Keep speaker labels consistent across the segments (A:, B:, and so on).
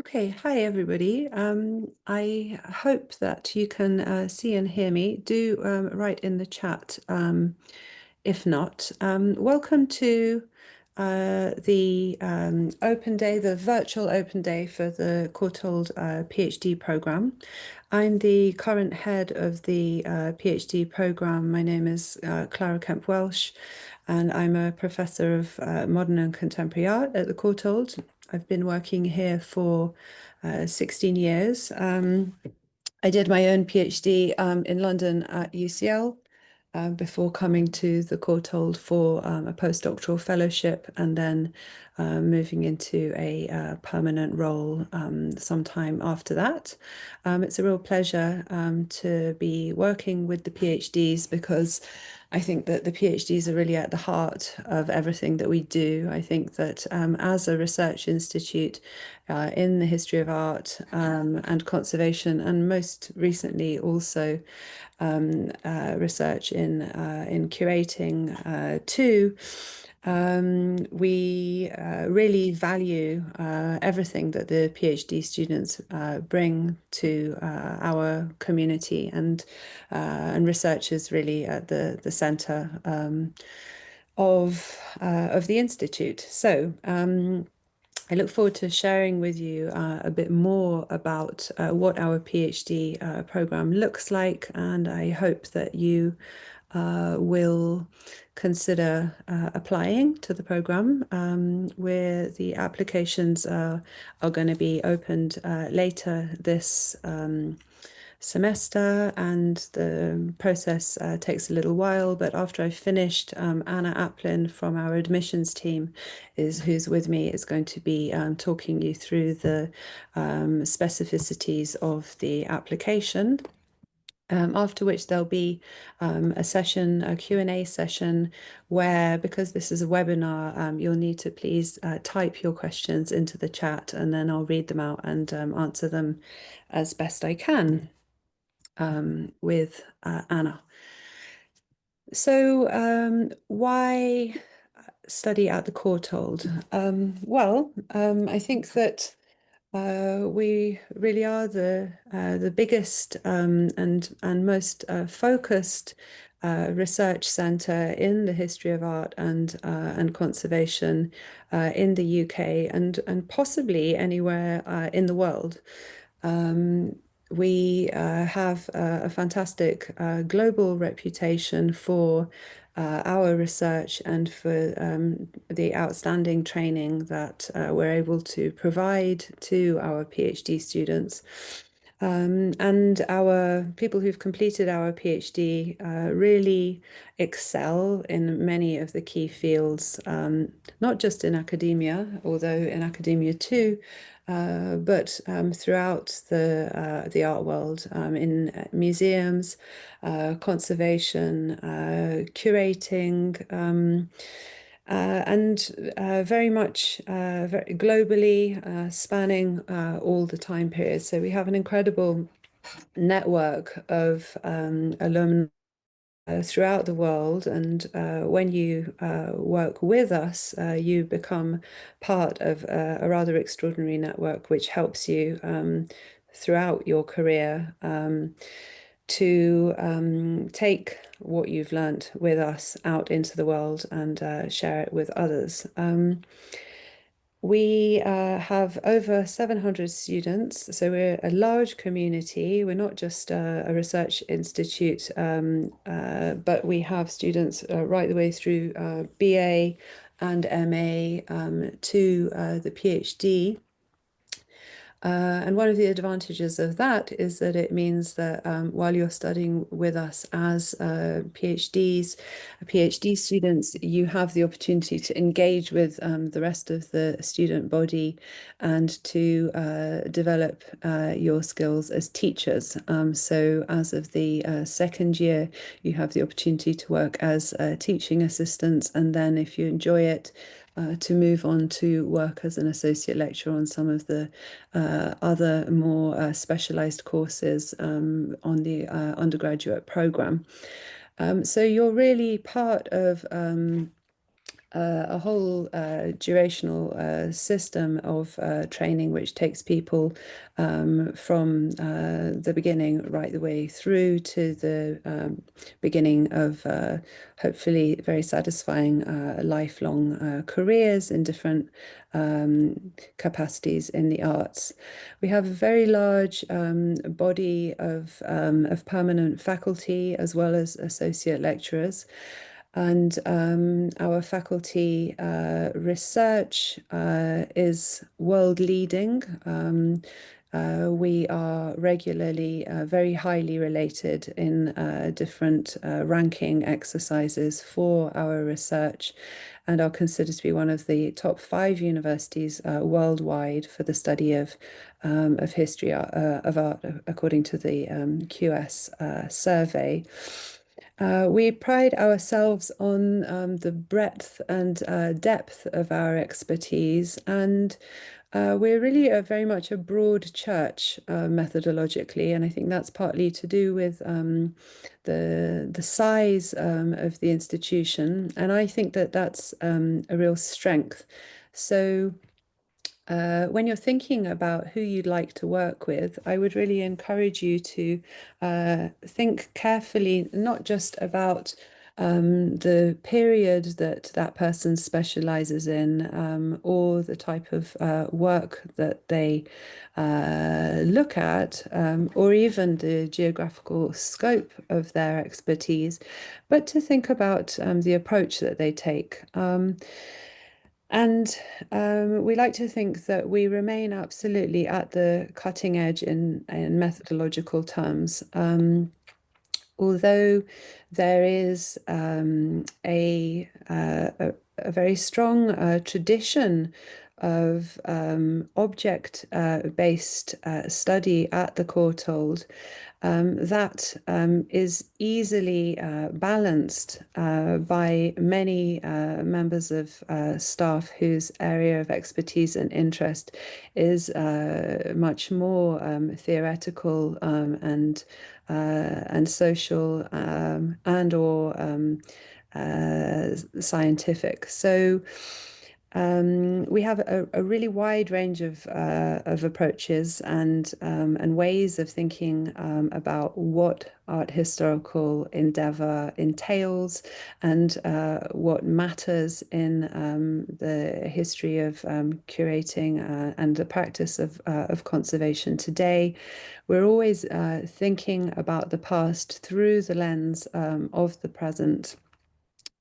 A: Okay, hi everybody. I hope that you can see and hear me. Do write in the chat if not. Welcome to the open day, the virtual open day for the Courtauld PhD program. I'm the current head of the PhD program. My name is Clara Kemp Welsh, and I'm a professor of modern and contemporary art at the Courtauld. I've been working here for 16 years. I did my own PhD in London at UCL before coming to the Courtauld for a postdoctoral fellowship and then moving into a permanent role sometime after that. It's a real pleasure to be working with the PhDs because I think that the PhDs are really at the heart of everything that we do. I think that as a research institute in the history of art and conservation, and most recently also research in curating too. We really value everything that the PhD students bring to our community, and research is really at the centre of the institute. So. I look forward to sharing with you a bit more about what our PhD program looks like, and I hope that you will consider applying to the program, where the applications are going to be opened later this semester, and the process takes a little while. But after I've finished, Anna Aplin from our admissions team who's with me is going to be talking you through the specificities of the application. After which there'll be a session, a Q&A session, where, because this is a webinar, you'll need to please type your questions into the chat, and then I'll read them out and answer them as best I can with Anna. So why study at the Courtauld? I think that we really are the biggest and most focused research centre in the history of art and conservation in the UK and possibly anywhere in the world. We have a fantastic global reputation for our research and for the outstanding training that we're able to provide to our PhD students. And our people who've completed our PhD really excel in many of the key fields, not just in academia, although in academia too, but throughout the art world, in museums, conservation, curating, and very much very globally, spanning all the time periods. So we have an incredible network of alumni throughout the world, and when you work with us, you become part of a rather extraordinary network which helps you throughout your career to take what you've learnt with us out into the world and share it with others. We have over 700 students, so we're a large community. We're not just a research institute, but we have students right the way through BA and MA to the PhD. And one of the advantages of that is that it means that while you're studying with us as PhD students, you have the opportunity to engage with the rest of the student body and to develop your skills as teachers. So as of the second year, you have the opportunity to work as teaching assistants, and then if you enjoy it, to move on to work as an associate lecturer on some of the other more specialized courses on the undergraduate program. So you're really part of a whole durational system of training which takes people from the beginning right the way through to the beginning of hopefully very satisfying lifelong careers in different capacities in the arts. We have a very large body of permanent faculty as well as associate lecturers. And our faculty research is world leading. We are regularly very highly related in different ranking exercises for our research and are considered to be one of the top 5 universities worldwide for the study of history of art, according to the QS survey. We pride ourselves on the breadth and depth of our expertise, and we're really very much a broad church methodologically, and I think that's partly to do with the size of the institution, and I think that that's a real strength. So when you're thinking about who you'd like to work with, I would really encourage you to think carefully, not just about the period that that person specializes in or the type of work that they look at, or even the geographical scope of their expertise, but to think about the approach that they take. And we like to think that we remain absolutely at the cutting edge in methodological terms. Although there is a very strong tradition of object-based study at the Courtauld, that is easily balanced by many members of staff whose area of expertise and interest is much more theoretical and social and or scientific. So we have a really wide range of approaches and ways of thinking about what art historical endeavor entails and what matters in the history of curating and the practice of conservation today. We're always thinking about the past through the lens of the present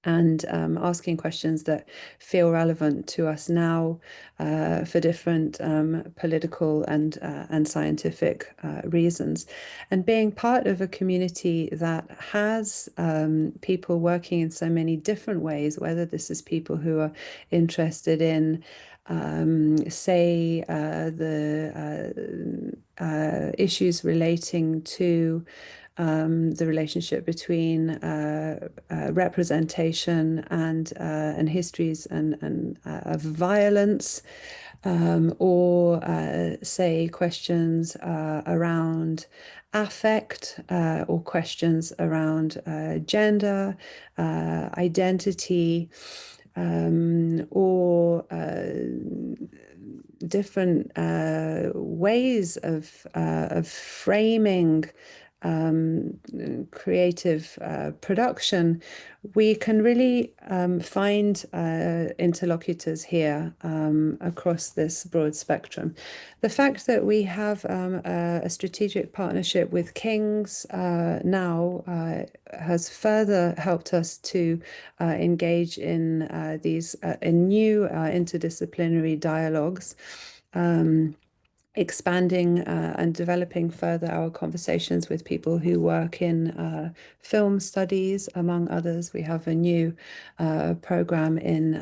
A: and asking questions that feel relevant to us now for different political and scientific reasons. And being part of a community that has people working in so many different ways, whether this is people who are interested in say the issues relating to the relationship between representation and histories and of violence, or say questions around affect or questions around gender, identity, or different ways of framing creative production, we can really find interlocutors here across this broad spectrum. The fact that we have a strategic partnership with King's now has further helped us to engage in these in new interdisciplinary dialogues. Expanding and developing further our conversations with people who work in film studies, among others. We have a new program in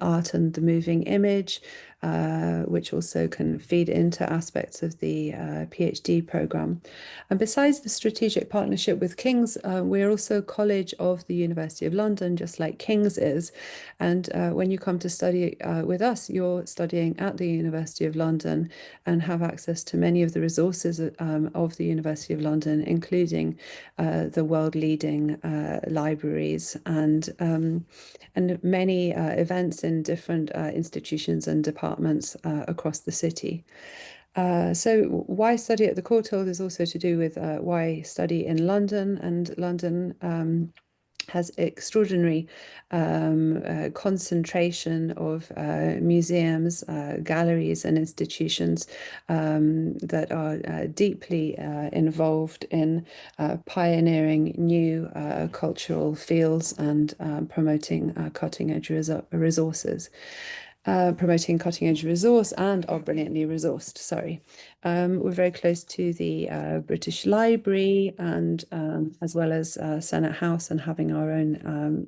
A: art and the moving image, which also can feed into aspects of the PhD program. And besides the strategic partnership with King's, we're also College of the University of London, just like King's is. And when you come to study with us, you're studying at the University of London and have access to many of the resources of the University of London, including the world-leading libraries and many events in different institutions and departments across the city. So why study at the Courtauld is also to do with why study in London, and London has extraordinary concentration of museums, galleries, and institutions that are deeply involved in pioneering new cultural fields and promoting cutting-edge resources. Promoting cutting-edge resource and are brilliantly resourced. Sorry. We're very close to the British Library and as well as Senate House, and having our own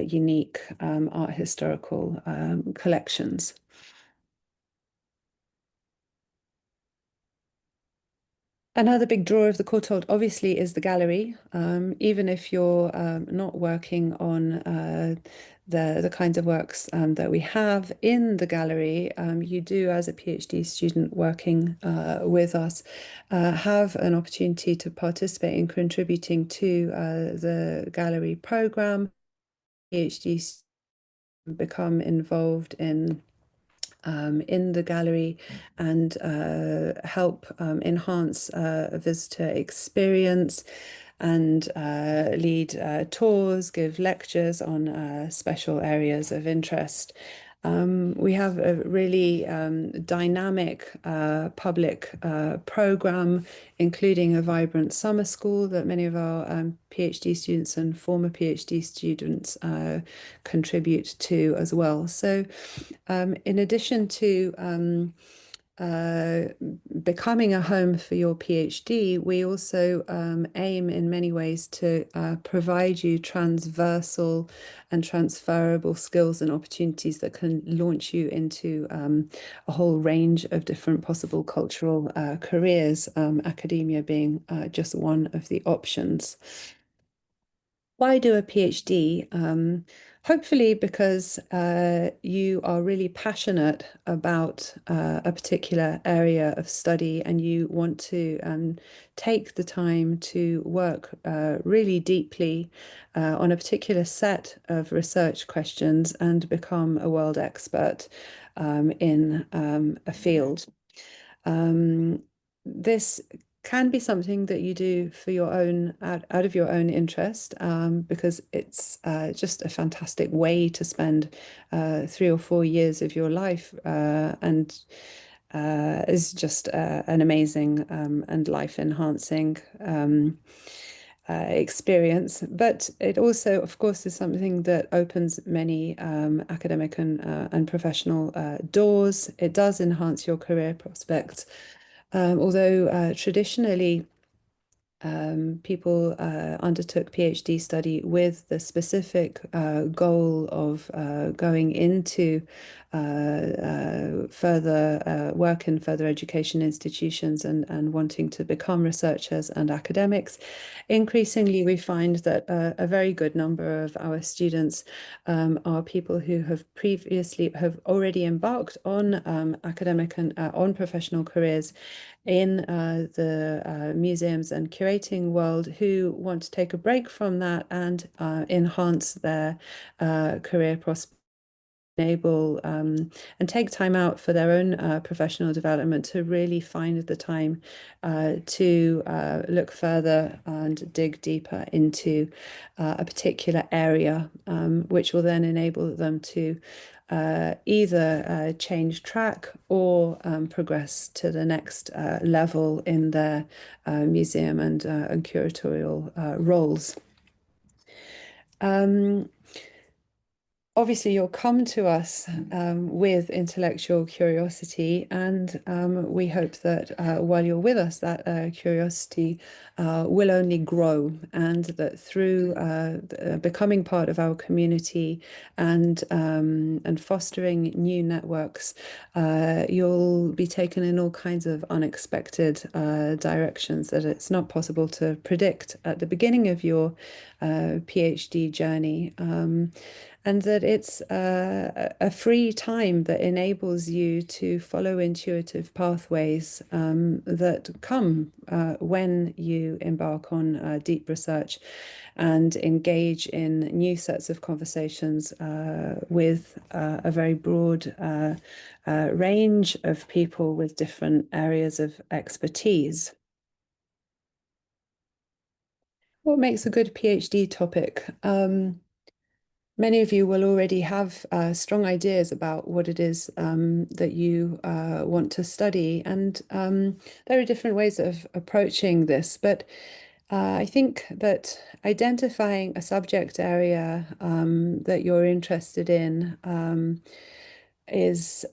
A: unique art historical collections. Another big draw of the Courtauld obviously is the gallery. Even if you're not working on the kinds of works that we have in the gallery, you do, as a PhD student working with us, have an opportunity to participate in contributing to the gallery program. PhDs become involved in the gallery and help enhance a visitor experience and lead tours, give lectures on special areas of interest. We have a really dynamic public program, including a vibrant summer school that many of our PhD students and former PhD students contribute to as well. So in addition to uh, becoming a home for your PhD, we also aim in many ways to provide you transversal and transferable skills and opportunities that can launch you into a whole range of different possible cultural careers, academia being just one of the options. Why do a PhD? Hopefully, because you are really passionate about a particular area of study and you want to take the time to work really deeply on a particular set of research questions and become a world expert in a field. This can be something that you do for your own out of your own interest, because it's just a fantastic way to spend 3 or 4 years of your life, and is just an amazing and life-enhancing experience. But it also, of course, is something that opens many academic and professional doors. It does enhance your career prospects. Although traditionally people undertook PhD study with the specific goal of going into further work in further education institutions and wanting to become researchers and academics. Increasingly, we find that a very good number of our students are people who have already embarked on academic and on professional careers in the museums and curating world, who want to take a break from that and enhance their career prospects, enable and take time out for their own professional development, to really find the time to look further and dig deeper into a particular area, which will then enable them to either change track or progress to the next level in their museum and curatorial roles. Obviously, you'll come to us with intellectual curiosity, and we hope that while you're with us, that curiosity will only grow, and that through becoming part of our community and fostering new networks, you'll be taken in all kinds of unexpected directions that it's not possible to predict at the beginning of your PhD journey. And that it's a free time that enables you to follow intuitive pathways that come when you embark on deep research and engage in new sets of conversations with a very broad range of people with different areas of expertise. What makes a good PhD topic? Many of you will already have strong ideas about what it is that you want to study, and there are different ways of approaching this. But I think that identifying a subject area that you're interested in is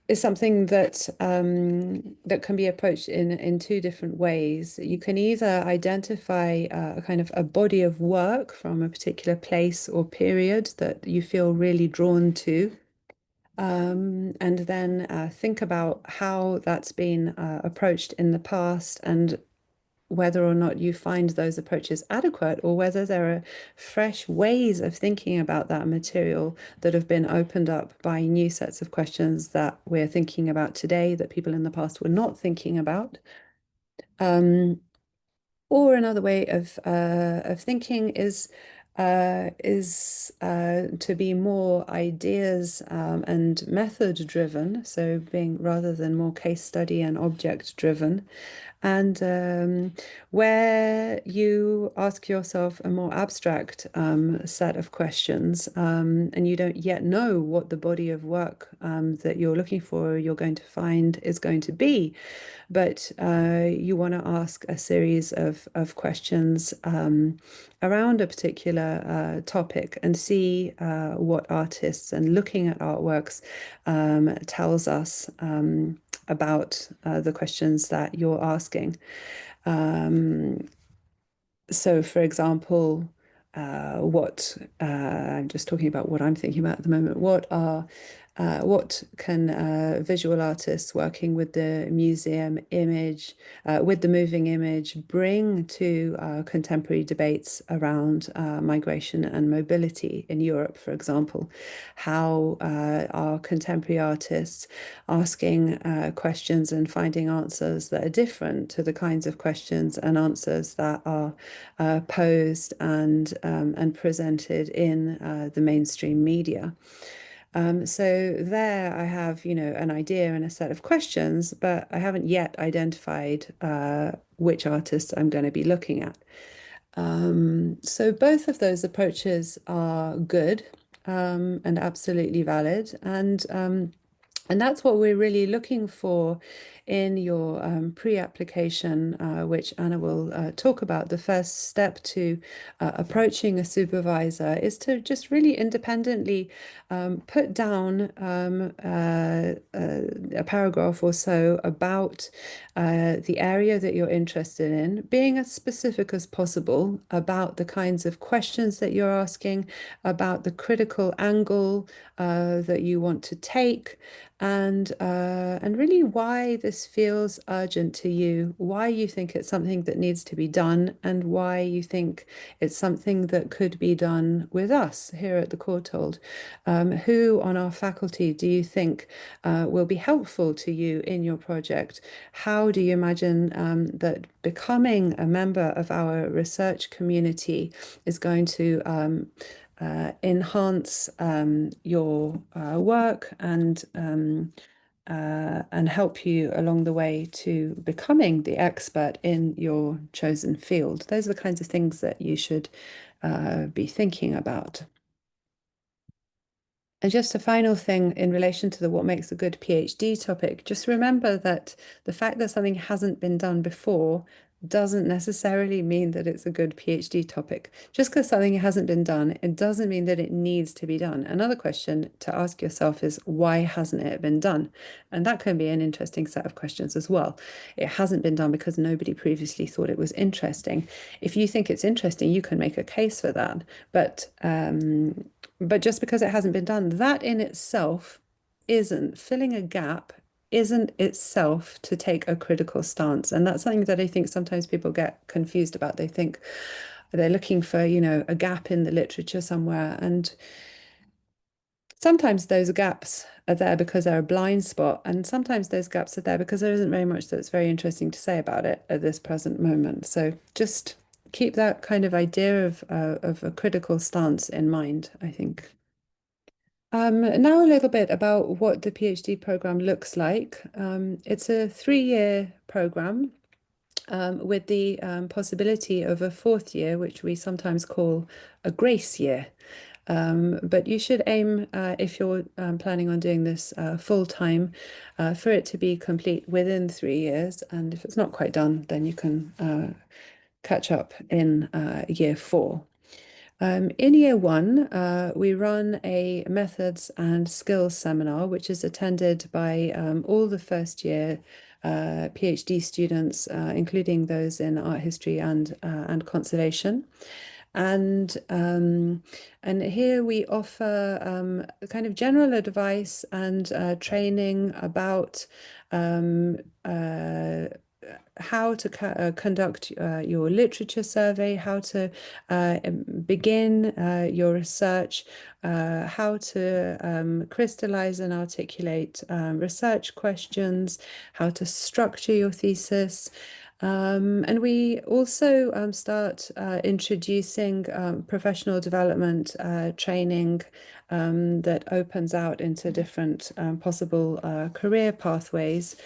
A: is something that that can be approached in two different ways. You can either identify a kind of a body of work from a particular place or period that you feel really drawn to, and then think about how that's been approached in the past and whether or not you find those approaches adequate or whether there are fresh ways of thinking about that material that have been opened up by new sets of questions that we're thinking about today that people in the past were not thinking about. Or another way of thinking is to be more ideas and method driven, so being rather than more case study and object driven, and where you ask yourself a more abstract set of questions, and you don't yet know what the body of work that you're looking for, you're going to find is going to be, but you want to ask a series of questions around a particular topic and see what artists and looking at artworks tells us about the questions that you're asking. So, for example, I'm just talking about what I'm thinking about at the moment. What can visual artists working with the museum image, with the moving image, bring to contemporary debates around migration and mobility in Europe, for example? How are contemporary artists asking questions and finding answers that are different to the kinds of questions and answers that are posed and presented in the mainstream media? So there I have, an idea and a set of questions, but I haven't yet identified which artists I'm going to be looking at. So both of those approaches are good and absolutely valid, and that's what we're really looking for in your pre-application, which Anna will talk about. The first step to approaching a supervisor is to just really independently put down a paragraph or so about the area that you're interested in, being as specific as possible about the kinds of questions that you're asking, about the critical angle that you want to take, and really why this feels urgent to you, why you think it's something that needs to be done, and why you think it's something that could be done with us here at the Courtauld. Who on our faculty do you think will be helpful to you in your project? How do you imagine that becoming a member of our research community is going to enhance your work and help you along the way to becoming the expert in your chosen field. Those are the kinds of things that you should be thinking about. And just a final thing in relation to the what makes a good PhD topic, just remember that the fact that something hasn't been done before doesn't necessarily mean that it's a good PhD topic. Just because something hasn't been done, it doesn't mean that it needs to be done. Another question to ask yourself is, why hasn't it been done? And that can be an interesting set of questions as well. It hasn't been done because nobody previously thought it was interesting. If you think it's interesting, you can make a case for that. But just because it hasn't been done, that in itself isn't filling a gap, isn't itself to take a critical stance. And that's something that I think sometimes people get confused about. They think they're looking for, a gap in the literature somewhere. And sometimes those gaps are there because they're a blind spot. And sometimes those gaps are there because there isn't very much that's very interesting to say about it at this present moment. So just keep that kind of idea of a critical stance in mind, I think. Now a little bit about what the PhD program looks like. It's a 3-year program with the possibility of a fourth year, which we sometimes call a grace year. But you should aim, if you're planning on doing this full time, for it to be complete within 3 years. And if it's not quite done, then you can catch up in year 4. In year 1, we run a methods and skills seminar, which is attended by all the first year PhD students, including those in art history and conservation. And here we offer kind of general advice and training about how to conduct your literature survey, how to begin your research, how to crystallize and articulate research questions, how to structure your thesis. And we also start introducing professional development training that opens out into different possible career pathways.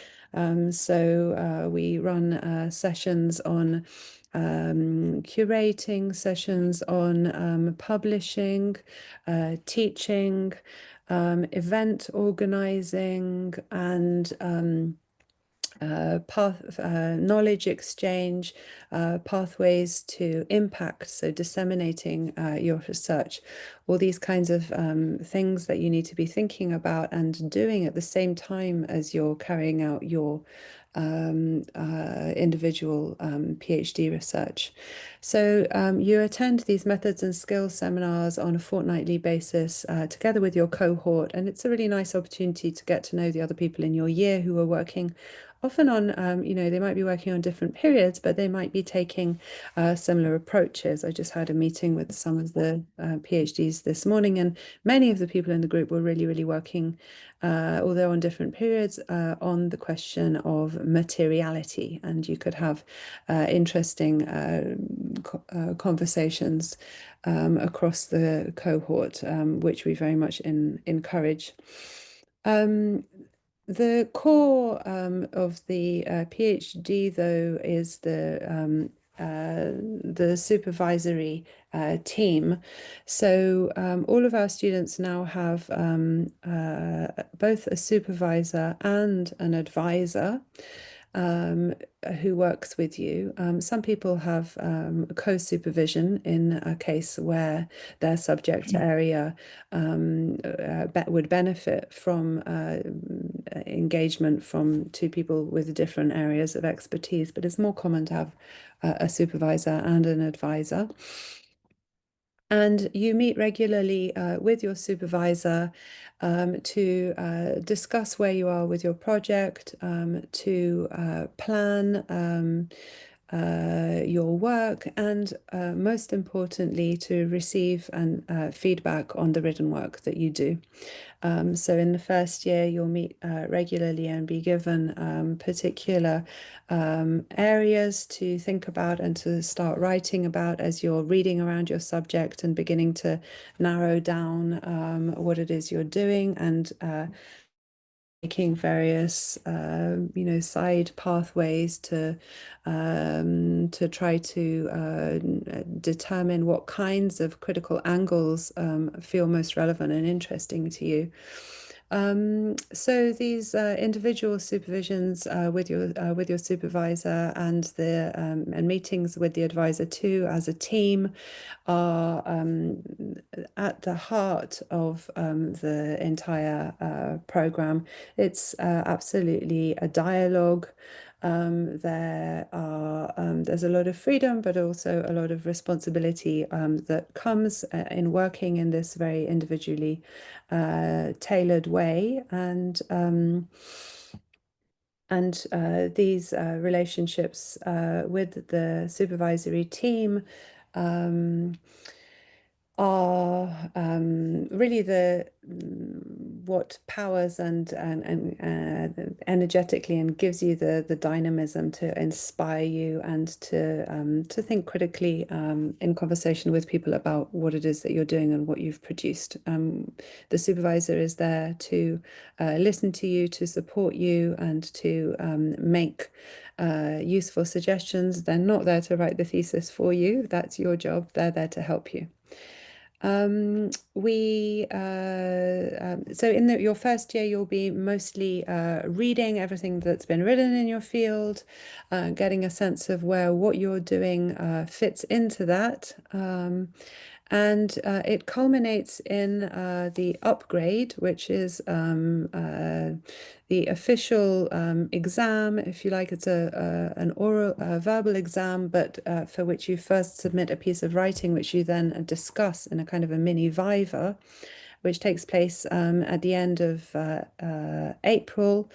A: So we run sessions on curating, sessions on publishing, teaching, event organizing, and knowledge exchange, pathways to impact, so disseminating your research, all these kinds of things that you need to be thinking about and doing at the same time as you're carrying out your individual PhD research. So you attend these methods and skills seminars on a fortnightly basis together with your cohort, and it's a really nice opportunity to get to know the other people in your year who are working often on, they might be working on different periods, but they might be taking similar approaches. I just had a meeting with some of the PhDs this morning, and many of the people in the group were really, really working, although on different periods, on the question of materiality. And you could have interesting conversations across the cohort, which we very much encourage. The core of the PhD, though, is the supervisory team. So all of our students now have both a supervisor and an advisor who works with you. Some people have co-supervision in a case where their subject area would benefit from engagement from two people with different areas of expertise, but it's more common to have a supervisor and an advisor. And you meet regularly with your supervisor to discuss where you are with your project, to plan your work, and most importantly, to receive feedback on the written work that you do. So in the first year, you'll meet regularly and be given particular areas to think about and to start writing about as you're reading around your subject and beginning to narrow down what it is you're doing, and making various side pathways to try to determine what kinds of critical angles feel most relevant and interesting to you. So these individual supervisions with your supervisor and meetings with the advisor too as a team are at the heart of the entire program. It's absolutely a dialogue. There's a lot of freedom, but also a lot of responsibility that comes in working in this very individually tailored way. And these relationships with the supervisory team um, are really the what powers and energetically and gives you the dynamism to inspire you and to think critically in conversation with people about what it is that you're doing and what you've produced. The supervisor is there to listen to you, to support you, and to make useful suggestions. They're not there to write the thesis for you. That's your job. They're there to help you. So in your first year, you'll be mostly reading everything that's been written in your field, getting a sense of where what you're doing fits into that. And it culminates in the upgrade, which is the official exam, if you like. It's an oral, verbal exam, but for which you first submit a piece of writing, which you then discuss in a kind of a mini viva, which takes place at the end of April.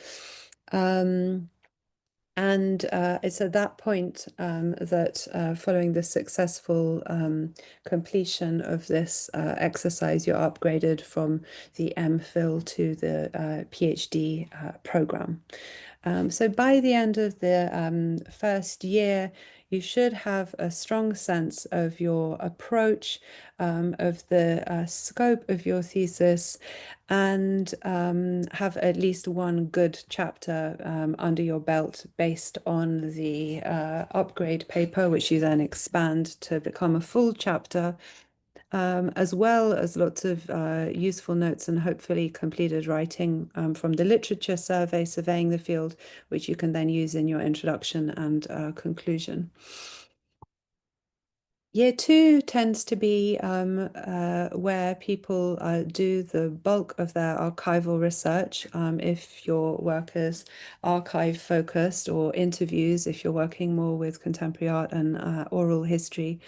A: And it's at that point that following the successful completion of this exercise, you're upgraded from the MPhil to the PhD program. So by the end of the first year, you should have a strong sense of your approach, of the scope of your thesis, and have at least one good chapter under your belt based on the upgrade paper, which you then expand to become a full chapter, as well as lots of useful notes and hopefully completed writing from the literature survey surveying the field, which you can then use in your introduction and conclusion. Year two tends to be where people do the bulk of their archival research. If your work is archive focused, or interviews, if you're working more with contemporary art and oral history,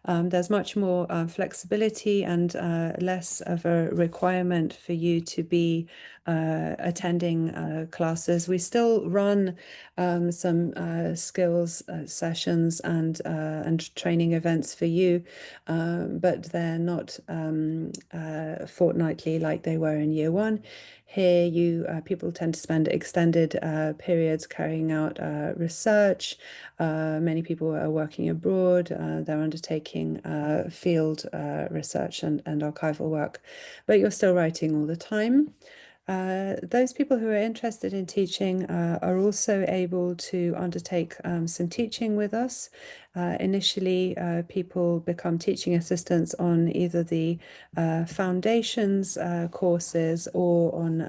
A: there's much more flexibility and less of a requirement for you to be attending classes. We still run some skills sessions and training events for you, but they're not fortnightly like they were in year one. Here, people tend to spend extended periods carrying out research. Many people are working abroad. They're undertaking field research and archival work, but you're still writing all the time. Those people who are interested in teaching are also able to undertake some teaching with us. Initially, people become teaching assistants on either the foundations courses or on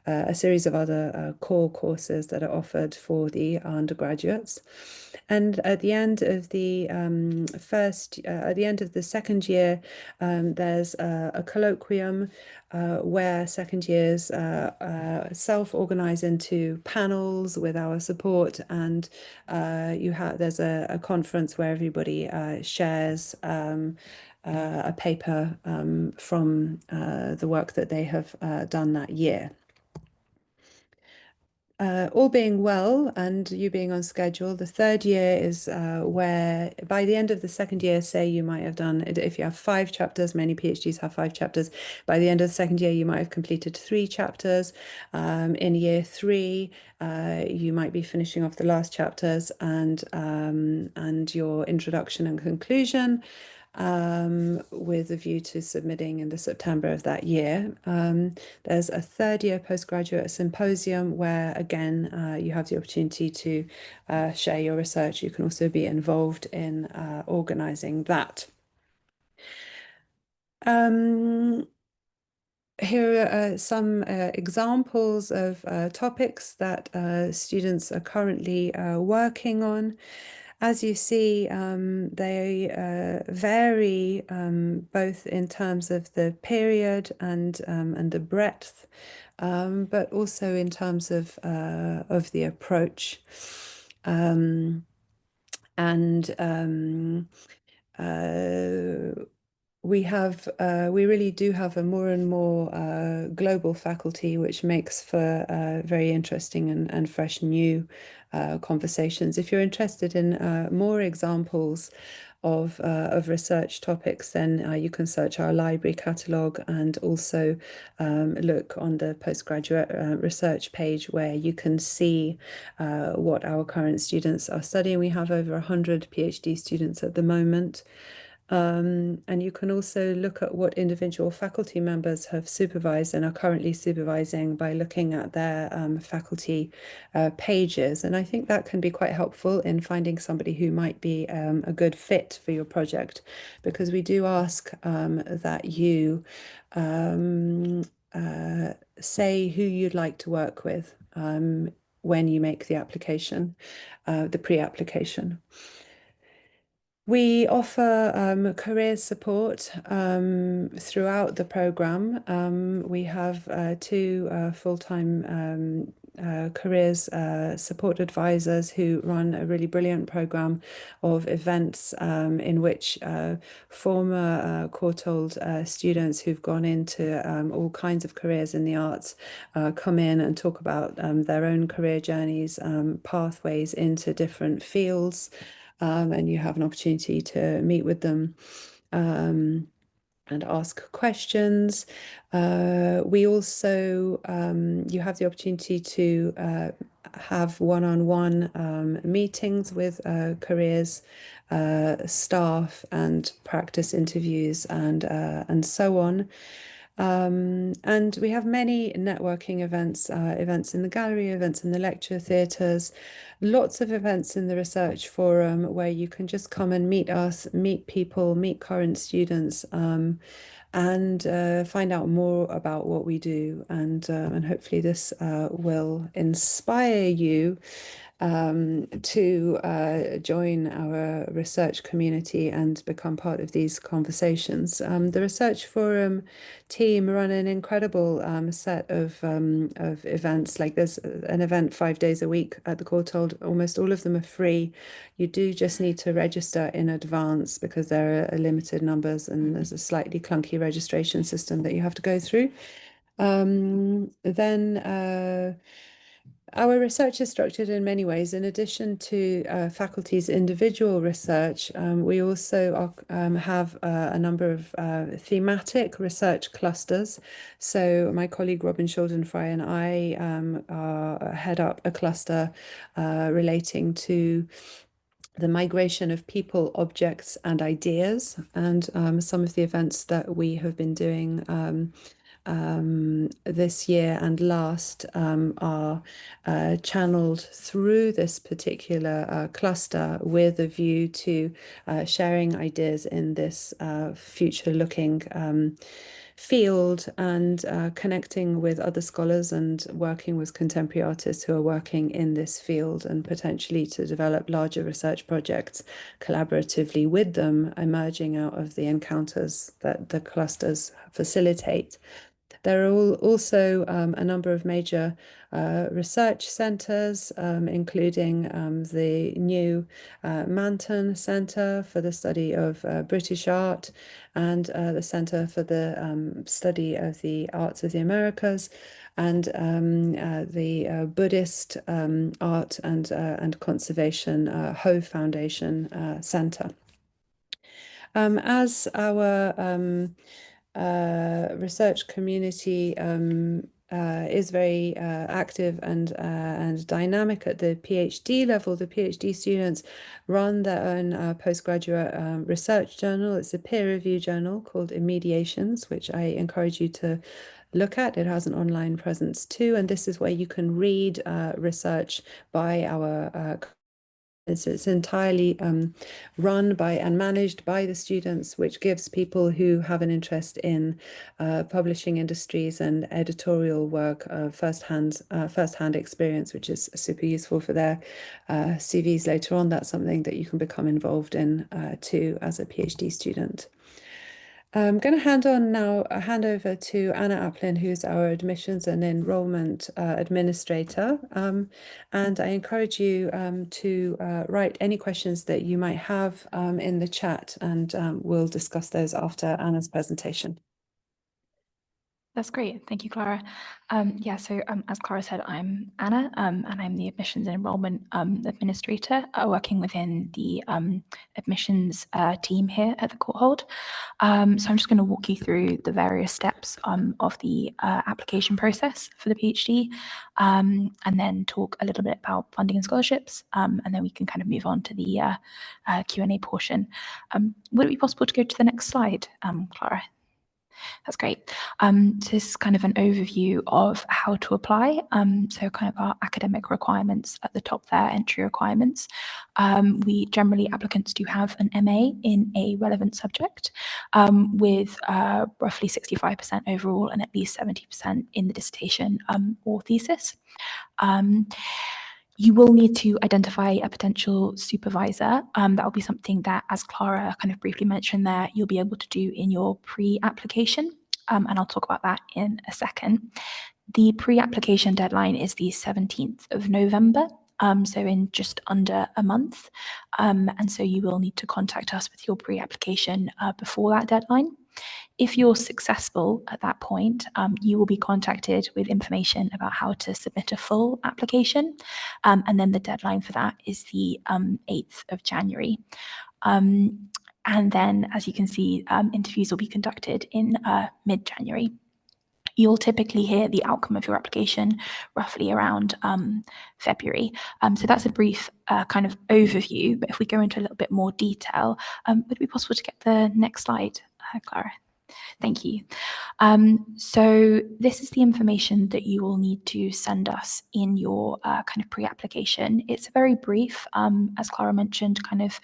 A: a series of other core courses that are offered for the undergraduates. And at the end of the at the end of the second year, there's a colloquium where second years self-organize into panels with our support, and there's a conference where everybody shares a paper from the work that they have done that year. All being well and you being on schedule, the third year is where by the end of the second year, say you might have done, if you have 5 chapters, many PhDs have 5 chapters. By the end of the second year, you might have completed 3 chapters. In year 3, you might be finishing off the last chapters and your introduction and conclusion, with a view to submitting in the September of that year. There's a third year postgraduate symposium where, again, you have the opportunity to share your research. You can also be involved in organizing that. Here are some examples of topics that students are currently working on. As you see, they vary both in terms of the period and the breadth, but also in terms of the approach. And we really do have a more and more global faculty, which makes for very interesting and fresh new conversations. If you're interested in more examples of research topics, then you can search our library catalogue and also look on the postgraduate research page where you can see what our current students are studying. We have over 100 PhD students at the moment. And you can also look at what individual faculty members have supervised and are currently supervising by looking at their faculty pages. And I think that can be quite helpful in finding somebody who might be a good fit for your project, because we do ask that you say who you'd like to work with when you make the application, the pre-application. We offer career support throughout the program. We have two full-time careers support advisors who run a really brilliant program of events in which former Courtauld students who've gone into all kinds of careers in the arts come in and talk about their own career journeys, pathways into different fields. And you have an opportunity to meet with them and ask questions. We also, you have the opportunity to have one-on-one meetings with careers staff and practice interviews and so on. And we have many networking events, events in the gallery, events in the lecture theatres, lots of events in the research forum where you can just come and meet us, meet people, meet current students, and find out more about what we do. And hopefully this will inspire you to join our research community and become part of these conversations. The Research Forum team run an incredible set of events. Like there's an event 5 days a week at the Courtauld. Almost all of them are free. You do just need to register in advance because there are limited numbers and there's a slightly clunky registration system that you have to go through. Then our research is structured in many ways. In addition to faculty's individual research, we also have a number of thematic research clusters. So my colleague Robin Schuldenfrei and I head up a cluster relating to the migration of people, objects, and ideas. And some of the events that we have been doing this year and last are channeled through this particular cluster with a view to sharing ideas in this future-looking field and connecting with other scholars and working with contemporary artists who are working in this field and potentially to develop larger research projects collaboratively with them, emerging out of the encounters that the clusters facilitate. There are also a number of major research centres, including the new Manton Centre for the Study of British Art and the Centre for the Study of the Arts of the Americas, and the Buddhist Art and Conservation Ho Foundation Centre. As our research community is very active and dynamic at the PhD level. The PhD students run their own postgraduate research journal. It's a peer-reviewed journal called Immediations, which I encourage you to look at. It has an online presence too, and this is where you can read research by our It's entirely run by and managed by the students, which gives people who have an interest in publishing industries and editorial work first-hand experience, which is super useful for their CVs later on. That's something that you can become involved in too as a PhD student. I'm going to hand over to Anna Applin, who's our admissions and enrollment administrator. And I encourage you to write any questions that you might have in the chat, and we'll discuss those after Anna's presentation.
B: That's great. Thank you, Clara. So as Clara said, I'm Anna, and I'm the admissions and enrollment administrator working within the admissions team here at the Courtauld. So I'm just going to walk you through the various steps of the application process for the PhD, and then talk a little bit about funding and scholarships, and then we can kind of move on to the Q&A portion. Would it be possible to go to the next slide, Clara? That's great. So this is kind of an overview of how to apply. So kind of our academic requirements at the top there, entry requirements. Applicants do have an MA in a relevant subject with roughly 65% overall and at least 70% in the dissertation or thesis. You will need to identify a potential supervisor. That will be something that, as Clara kind of briefly mentioned there, you'll be able to do in your pre-application, and I'll talk about that in a second. The pre-application deadline is the 17th of November, so in just under a month, and so you will need to contact us with your pre-application before that deadline. If you're successful at that point, you will be contacted with information about how to submit a full application, and then the deadline for that is the 8th of January. And then, as you can see, interviews will be conducted in mid-January. You'll typically hear the outcome of your application roughly around February. So that's a brief kind of overview, but if we go into a little bit more detail, would it be possible to get the next slide, Clara? Thank you. So this is the information that you will need to send us in your kind of pre-application. It's very brief, as Clara mentioned, kind of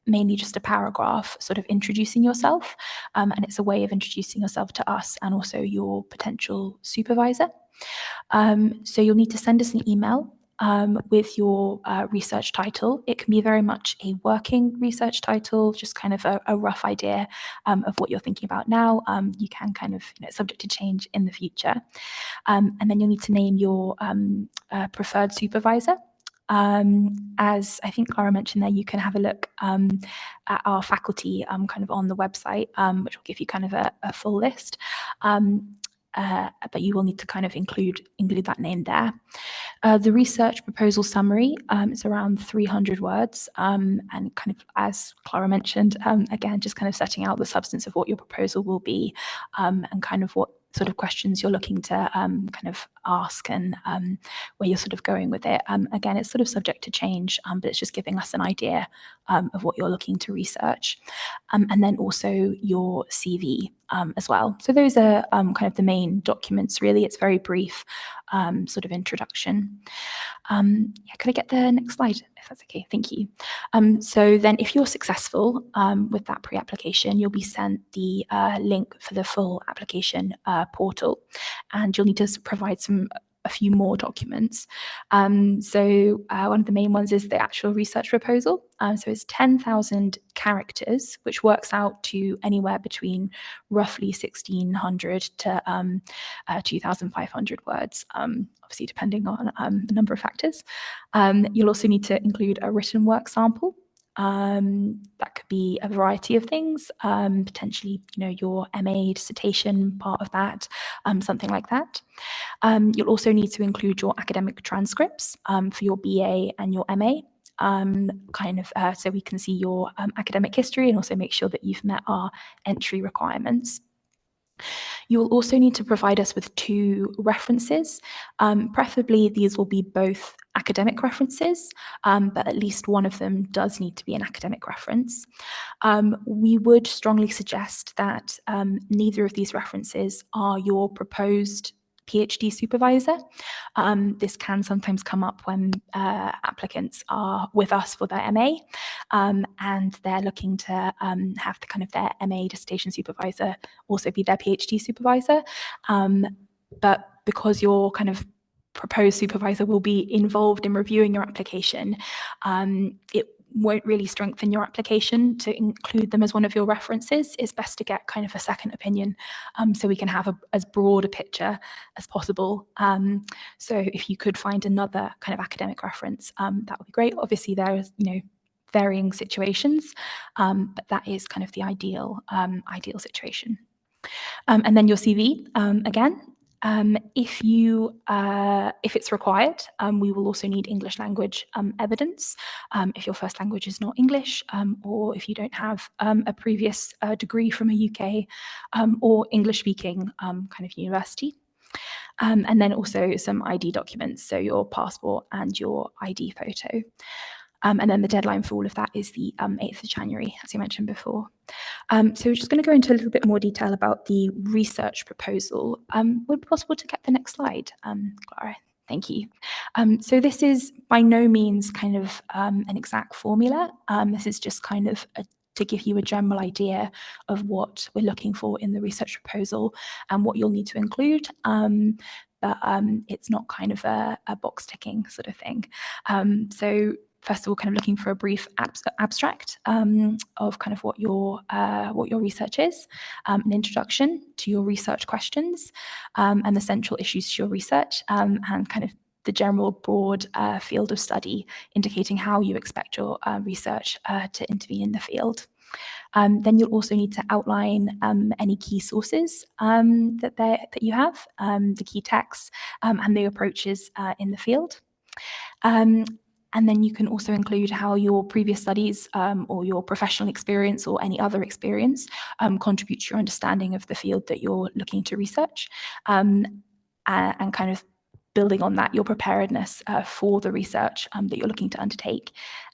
B: mainly just a paragraph sort of introducing yourself, and it's a way of introducing yourself to us and also your potential supervisor. So you'll need to send us an email with your research title. It can be very much a working research title, just kind of a rough idea of what you're thinking about now. You can kind of, subject to change in the future. And then you'll need to name your preferred supervisor. As I think Clara mentioned there, you can have a look at our faculty kind of on the website, which will give you kind of a full list. But you will need to kind of include that name there. The research proposal summary is around 300 words, and kind of, as Clara mentioned, again, just kind of setting out the substance of what your proposal will be, and kind of what sort of questions you're looking to kind of ask and where you're sort of going with it. Again, it's sort of subject to change, but it's just giving us an idea of what you're looking to research. And then also your CV as well. So those are kind of the main documents, really. It's very brief sort of introduction. Could I get the next slide, if that's okay? Thank you. So then if you're successful with that pre-application, you'll be sent the link for the full application portal, and you'll need to provide a few more documents. So one of the main ones is the actual research proposal. So it's 10,000 characters, which works out to anywhere between roughly 1,600 to 2,500 words, obviously depending on the number of factors. You'll also need to include a written work sample. That could be a variety of things, potentially, your MA dissertation, part of that, something like that. You'll also need to include your academic transcripts for your BA and your MA, so we can see your academic history and also make sure that you've met our entry requirements. You will also need to provide us with 2 references. Preferably, these will be both academic references, but at least one of them does need to be an academic reference. We would strongly suggest that neither of these references are your proposed PhD supervisor. This can sometimes come up when applicants are with us for their MA, and they're looking to have the kind of their MA dissertation supervisor also be their PhD supervisor. But because your kind of proposed supervisor will be involved in reviewing your application, it won't really strengthen your application to include them as one of your references. It's best to get kind of a second opinion, so we can have as broad a picture as possible. So if you could find another kind of academic reference, that would be great. Obviously, there's varying situations, but that is kind of the ideal situation. And then your CV, again, if it's required, we will also need English language evidence. If your first language is not English, or if you don't have a previous degree from a UK or English speaking kind of university. And then also some ID documents, so your passport and your ID photo. And then the deadline for all of that is the 8th of January, as I mentioned before. So we're just going to go into a little bit more detail about the research proposal. Would it be possible to get the next slide, Clara? Thank you. So this is by no means kind of an exact formula. This is just kind of to give you a general idea of what we're looking for in the research proposal and what you'll need to include. But it's not kind of a box ticking sort of thing. So first of all, kind of looking for a brief abstract of kind of what your research is, an introduction to your research questions, and the central issues to your research, and kind of the general broad field of study, indicating how you expect your research to intervene in the field. Then you'll also need to outline any key sources that you have, the key texts, and the approaches in the field. And then you can also include how your previous studies or your professional experience or any other experience contribute to your understanding of the field that you're looking to research, and kind of building on that, your preparedness for the research that you're looking to undertake,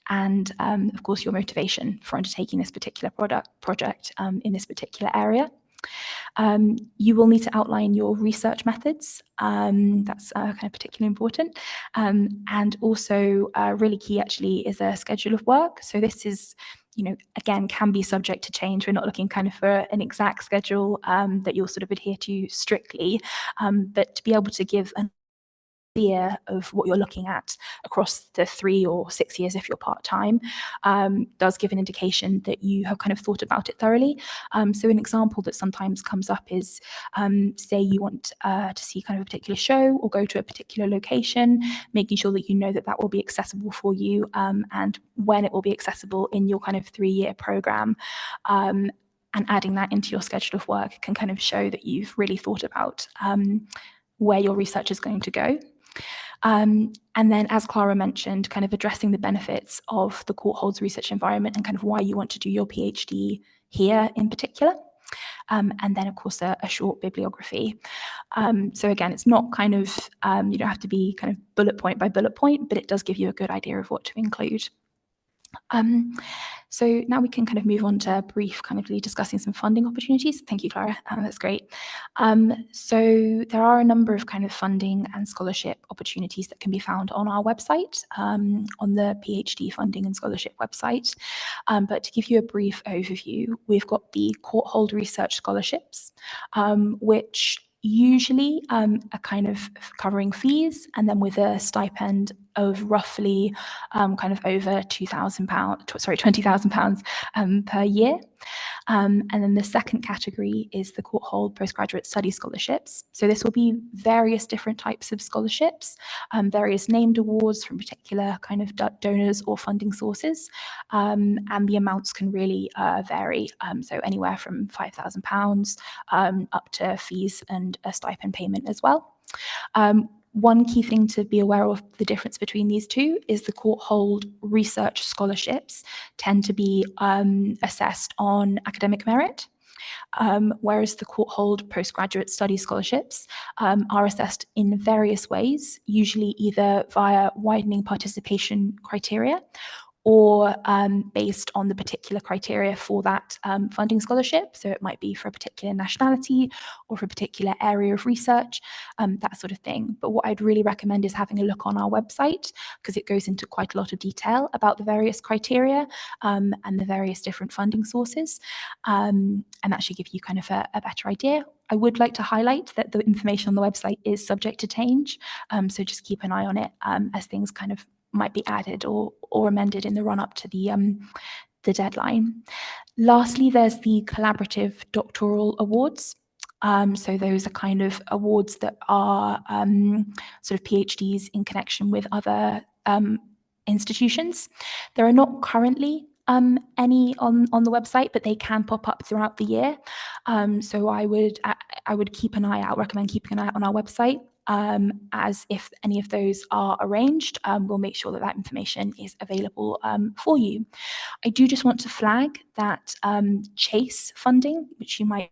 B: and of course your motivation for undertaking this particular project in this particular area. You will need to outline your research methods. That's kind of particularly important. And also really key actually is a schedule of work. So this is, again, can be subject to change. We're not looking kind of for an exact schedule that you'll sort of adhere to strictly, but to be able to give an idea of what you're looking at across the 3 or 6 years if you're part-time does give an indication that you have kind of thought about it thoroughly. So an example that sometimes comes up is, say you want to see kind of a particular show or go to a particular location, making sure that you know that that will be accessible for you, and when it will be accessible in your kind of 3-year program. And adding that into your schedule of work can kind of show that you've really thought about where your research is going to go. And then, as Clara mentioned, kind of addressing the benefits of the Courtauld's research environment and kind of why you want to do your PhD here in particular. And then, of course, a short bibliography. So again, it's not kind of, you don't have to be kind of bullet point by bullet point, but it does give you a good idea of what to include. So now we can kind of move on to brief kind of discussing some funding opportunities. Thank you, Clara. That's great. So there are a number of kind of funding and scholarship opportunities that can be found on our website, on the PhD funding and scholarship website. But to give you a brief overview, we've got the Courtauld Research Scholarships, which usually are kind of covering fees, and then with a stipend of roughly kind of over £20,000 per year. And then the second category is the Courtauld Postgraduate Study Scholarships. So this will be various different types of scholarships, various named awards from particular kind of donors or funding sources, and the amounts can really vary. So anywhere from £5,000 up to fees and a stipend payment as well. One key thing to be aware of the difference between these two is the Courtauld research scholarships tend to be assessed on academic merit, whereas the Courtauld postgraduate study scholarships are assessed in various ways, usually either via widening participation criteria or based on the particular criteria for that funding scholarship. So it might be for a particular nationality or for a particular area of research, that sort of thing. But what I'd really recommend is having a look on our website, because it goes into quite a lot of detail about the various criteria and the various different funding sources. And that should give you kind of a better idea. I would like to highlight that the information on the website is subject to change. So just keep an eye on it as things kind of might be added or amended in the run up to the deadline. Lastly, there's the collaborative doctoral awards. So those are kind of awards that are sort of PhDs in connection with other institutions. There are not currently any on the website, but they can pop up throughout the year. So I would keep an eye out, recommend keeping an eye out on our website. As if any of those are arranged, we'll make sure that that information is available for you. I do just want to flag that Chase funding, which you might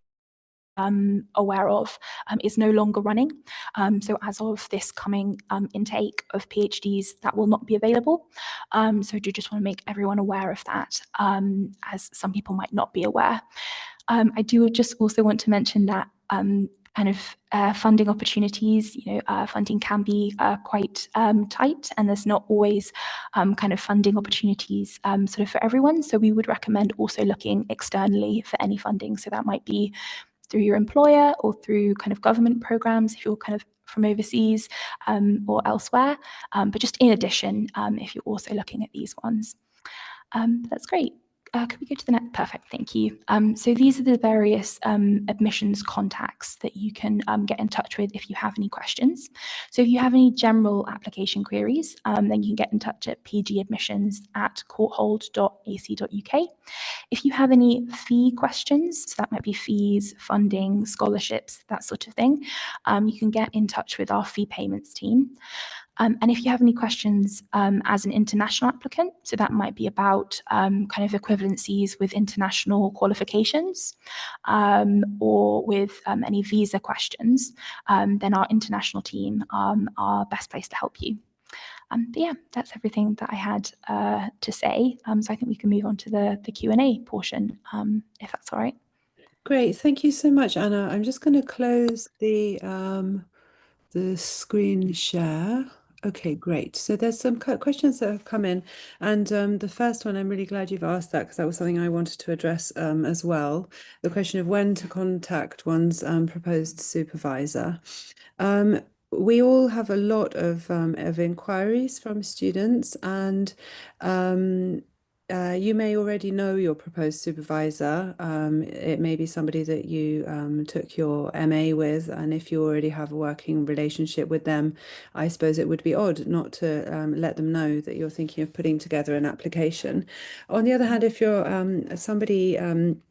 B: aware of, is no longer running. So as of this coming intake of PhDs, that will not be available. So I do just want to make everyone aware of that, as some people might not be aware. I do just also want to mention that kind of funding opportunities, funding can be quite tight, and there's not always kind of funding opportunities sort of for everyone. So we would recommend also looking externally for any funding. So that might be through your employer or through kind of government programs if you're kind of from overseas or elsewhere. But just in addition, if you're also looking at these ones. That's great. Could we go to the next? Perfect, thank you. So these are the various admissions contacts that you can get in touch with if you have any questions. So if you have any general application queries, then you can get in touch at pgadmissions@courtauld.ac.uk. If you have any fee questions, so that might be fees, funding, scholarships, that sort of thing, you can get in touch with our fee payments team. And if you have any questions as an international applicant, so that might be about kind of equivalencies with international qualifications or with any visa questions, then our international team are best placed to help you. But yeah, that's everything that I had to say. So I think we can move on to the Q&A portion, if that's all right.
A: Great, thank you so much, Anna. I'm just going to close the screen share. Okay, great. So there's some questions that have come in, and the first one, I'm really glad you've asked that, because that was something I wanted to address as well. The question of when to contact one's proposed supervisor. We all have a lot of inquiries from students, and you may already know your proposed supervisor. It may be somebody that you took your MA with, and if you already have a working relationship with them, I suppose it would be odd not to let them know that you're thinking of putting together an application. On the other hand, if you're somebody from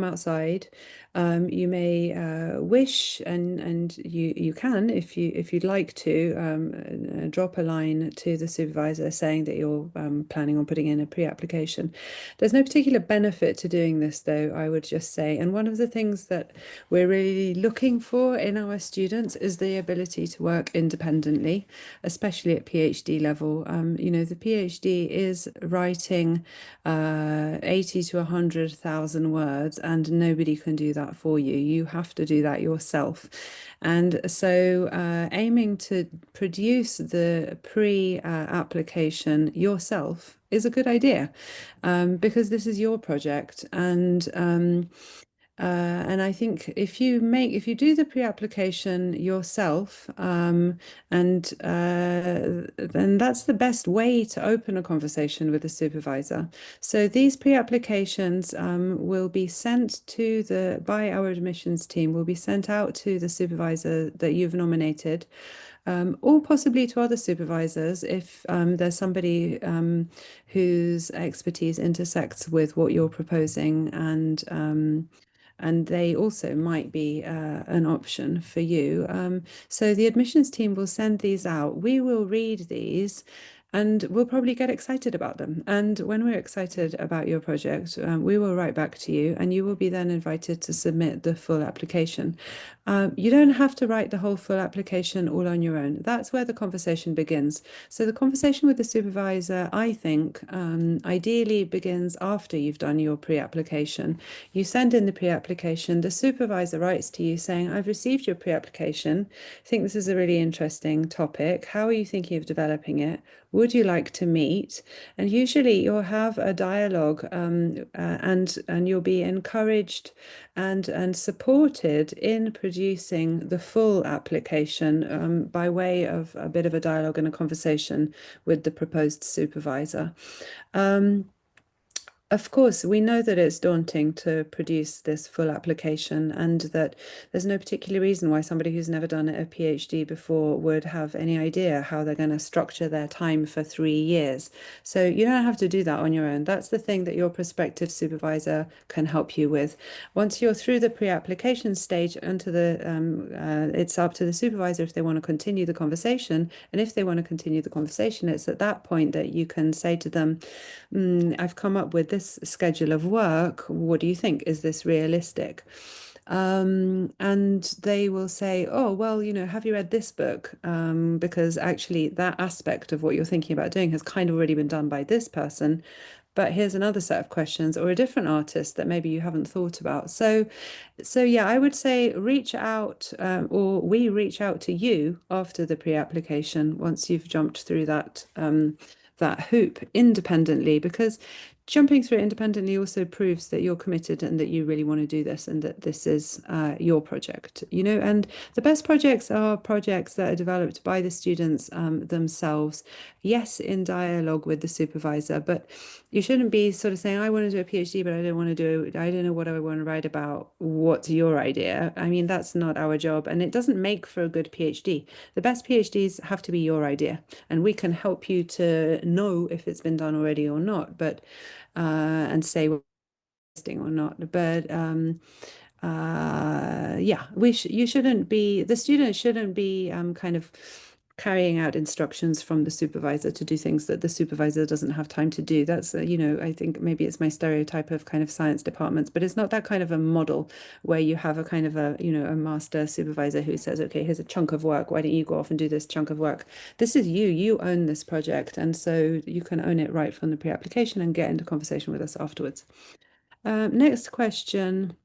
A: outside, you may wish, and you can, if you'd like to, drop a line to the supervisor saying that you're planning on putting in a pre-application. There's no particular benefit to doing this, though, I would just say. And one of the things that we're really looking for in our students is the ability to work independently, especially at PhD level. The PhD is writing 80 to 100,000 words, and nobody can do that for you. You have to do that yourself. And so aiming to produce the pre-application yourself is a good idea, because this is your project. And I think if you do the pre-application yourself, and then that's the best way to open a conversation with the supervisor. So these pre-applications will be sent by our admissions team, will be sent out to the supervisor that you've nominated, or possibly to other supervisors if there's somebody whose expertise intersects with what you're proposing, and they also might be an option for you. So the admissions team will send these out. We will read these, and we'll probably get excited about them. And when we're excited about your project, we will write back to you, and you will be then invited to submit the full application. You don't have to write the whole full application all on your own. That's where the conversation begins. So the conversation with the supervisor, I think, ideally begins after you've done your pre-application. You send in the pre-application, the supervisor writes to you saying, I've received your pre-application. I think this is a really interesting topic. How are you thinking of developing it? Would you like to meet? And usually you'll have a dialogue, and you'll be encouraged and supported in producing the full application, by way of a bit of a dialogue and a conversation with the proposed supervisor. Um, of course, we know that it's daunting to produce this full application, and that there's no particular reason why somebody who's never done a PhD before would have any idea how they're going to structure their time for 3 years. So you don't have to do that on your own. That's the thing that your prospective supervisor can help you with. Once you're through the pre-application stage, it's up to the supervisor if they want to continue the conversation. And if they want to continue the conversation, it's at that point that you can say to them, I've come up with this schedule of work. What do you think? Is this realistic? And they will say, oh, well, have you read this book? Because actually, that aspect of what you're thinking about doing has kind of already been done by this person. But here's another set of questions, or a different artist that maybe you haven't thought about. So yeah, I would say reach out, or we reach out to you after the pre-application once you've jumped through that hoop independently, because jumping through it independently also proves that you're committed and that you really want to do this, and that this is your project, and the best projects are projects that are developed by the students themselves, yes, in dialogue with the supervisor, but you shouldn't be sort of saying, I want to do a PhD, but I don't know what I want to write about. What's your idea? I mean, that's not our job, and it doesn't make for a good PhD. The best PhDs have to be your idea, and we can help you to know if it's been done already or not, but and say whether it's interesting or not. But yeah, you shouldn't be, the student shouldn't be kind of carrying out instructions from the supervisor to do things that the supervisor doesn't have time to do. That's, I think maybe it's my stereotype of kind of science departments, but it's not that kind of a model where you have a kind of a master supervisor who says, okay, here's a chunk of work. Why don't you go off and do this chunk of work? This is you. You own this project. And so you can own it right from the pre-application and get into conversation with us afterwards. Next question.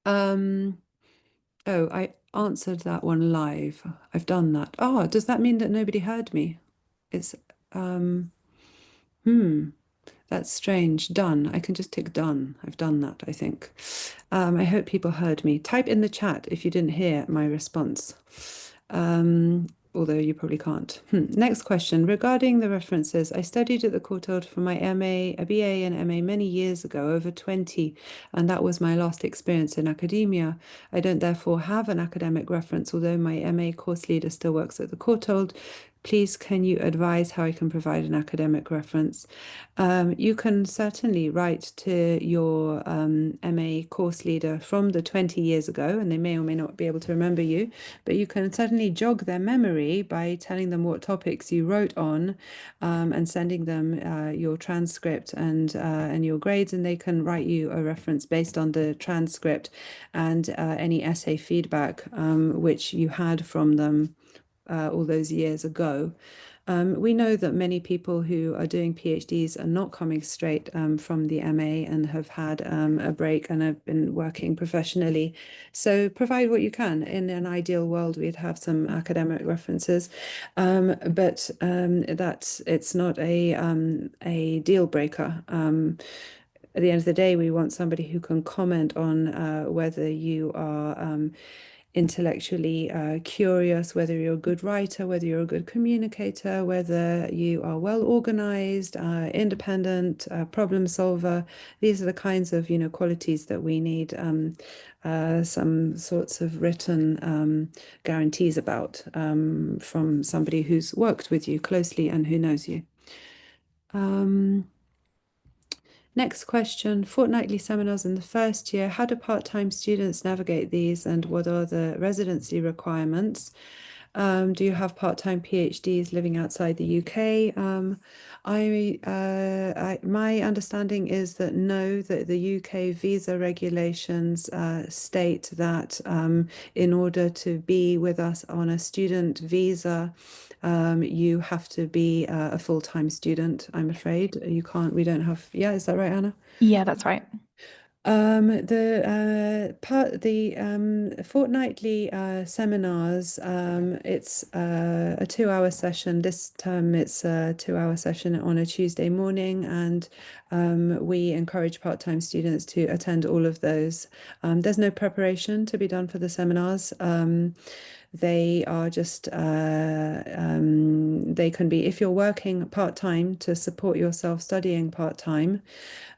A: Um, oh, I answered that one live. I've done that. Oh, does that mean that nobody heard me? It's um hmm. That's strange. Done. I can just tick done. I've done that, I think. I hope people heard me. Type in the chat if you didn't hear my response. Although you probably can't. Next question. Regarding the references, I studied at the Courtauld for my MA, a BA and MA many years ago, over 20, and that was my last experience in academia. I don't therefore have an academic reference, although my MA course leader still works at the Courtauld. Please, can you advise how I can provide an academic reference? You can certainly write to your MA course leader from the 20 years ago, and they may or may not be able to remember you, but you can certainly jog their memory by telling them what topics you wrote on, and sending them your transcript and your grades, and they can write you a reference based on the transcript and any essay feedback which you had from them all those years ago. We know that many people who are doing PhDs are not coming straight from the MA and have had a break and have been working professionally. So provide what you can. In an ideal world, we'd have some academic references, but it's not a deal breaker. At the end of the day, we want somebody who can comment on whether you are intellectually curious, whether you're a good writer, whether you're a good communicator, whether you are well organized, independent, problem solver. These are the kinds of, qualities that we need some sorts of written guarantees about from somebody who's worked with you closely and who knows you. Next question, fortnightly seminars in the first year. How do part-time students navigate these, and what are the residency requirements? Do you have part-time PhDs living outside the UK? My understanding is that no, that the UK visa regulations state that in order to be with us on a student visa, you have to be a full-time student, I'm afraid. You can't, we don't have, yeah, is that right, Anna?
B: Yeah, that's right.
A: The fortnightly seminars, it's a 2 hour session. This term it's a 2 hour session on a Tuesday morning, and we encourage part-time students to attend all of those. There's no preparation to be done for the seminars. They are just they can be, if you're working part-time to support yourself studying part-time,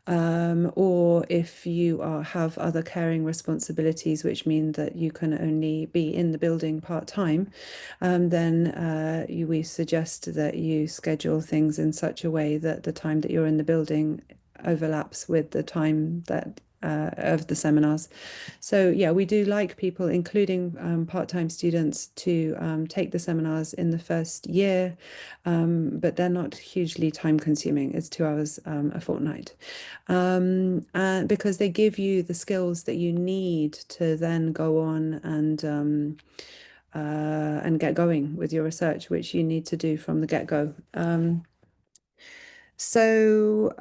A: or if you have other caring responsibilities, which mean that you can only be in the building part-time, then we suggest that you schedule things in such a way that the time that you're in the building overlaps with the time that of the seminars. So yeah, we do like people, including part-time students, to take the seminars in the first year, but they're not hugely time-consuming. It's 2 hours a fortnight, and because they give you the skills that you need to then go on and get going with your research, which you need to do from the get-go. So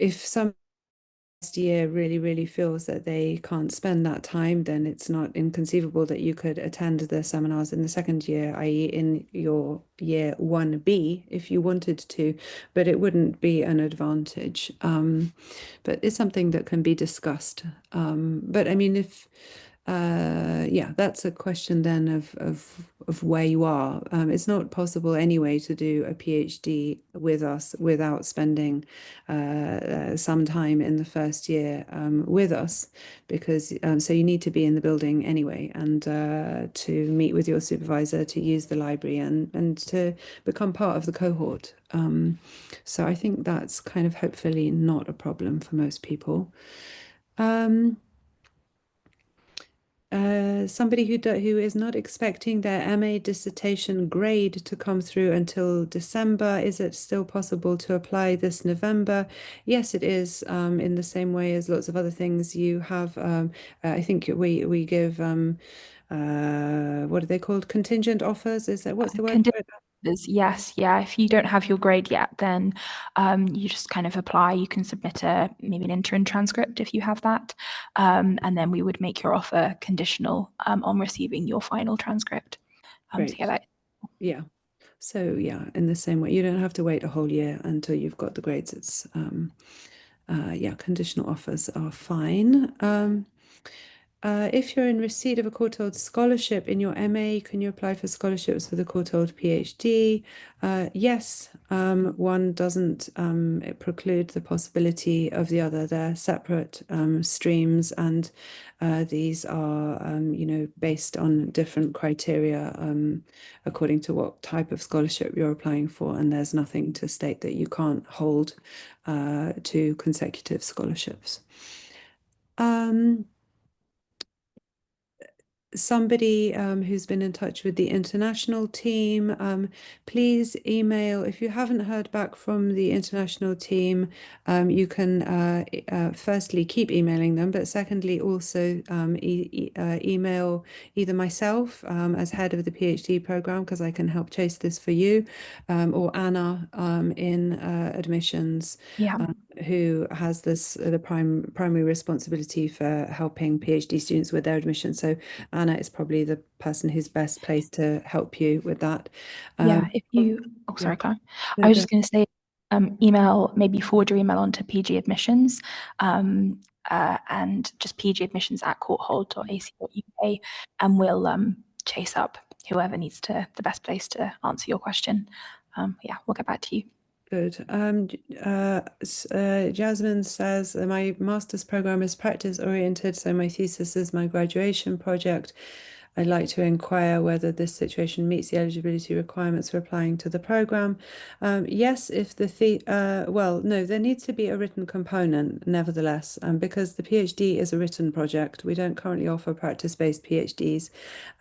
A: if some year really feels that they can't spend that time, then it's not inconceivable that you could attend the seminars in the second year, i.e., in your year 1B, if you wanted to, but it wouldn't be an advantage. But it's something that can be discussed. But I mean, if yeah, that's a question then of where you are. It's not possible anyway to do a PhD with us without spending some time in the first year with us, because so you need to be in the building anyway, and to meet with your supervisor, to use the library, and to become part of the cohort. So I think that's kind of hopefully not a problem for most people. Um, Somebody who is not expecting their MA dissertation grade to come through until December, is it still possible to apply this November? Yes, it is. In the same way as lots of other things, you have. I think we give. What are they called? Contingent offers? Is that what's the word for it?
B: Yes, yeah. If you don't have your grade yet, then you just kind of apply. You can submit maybe an interim transcript if you have that, and then we would make your offer conditional on receiving your final transcript. So yeah,
A: Great.
B: that
A: Yeah. So yeah, in the same way, you don't have to wait a whole year until you've got the grades. It's yeah, conditional offers are fine. If you're in receipt of a Courtauld scholarship in your MA, can you apply for scholarships for the Courtauld PhD? Yes, one doesn't preclude the possibility of the other. They're separate streams, and these are, based on different criteria according to what type of scholarship you're applying for. And there's nothing to state that you can't hold two consecutive scholarships. Somebody who's been in touch with the international team, please email. If you haven't heard back from the international team, you can firstly keep emailing them, but secondly also email either myself as head of the PhD program, because I can help chase this for you, or Anna in admissions,
B: yeah,
A: who has the primary responsibility for helping PhD students with their admission. So Anna is probably the person who's best placed to help you with that.
B: yeah. If you,
A: Yeah,
B: sorry, Claire.
A: no,
B: I was
A: go.
B: just going to say, maybe forward your email on to PG Admissions, and just pgadmissions@courtauld.ac.uk, and we'll chase up whoever needs the best place to answer your question. Yeah, we'll get back to you.
A: Good. Jasmine says my master's program is practice oriented, so my thesis is my graduation project. I'd like to inquire whether this situation meets the eligibility requirements for applying to the program. Yes, if well, no, there needs to be a written component, nevertheless, because the PhD is a written project. We don't currently offer practice-based PhDs.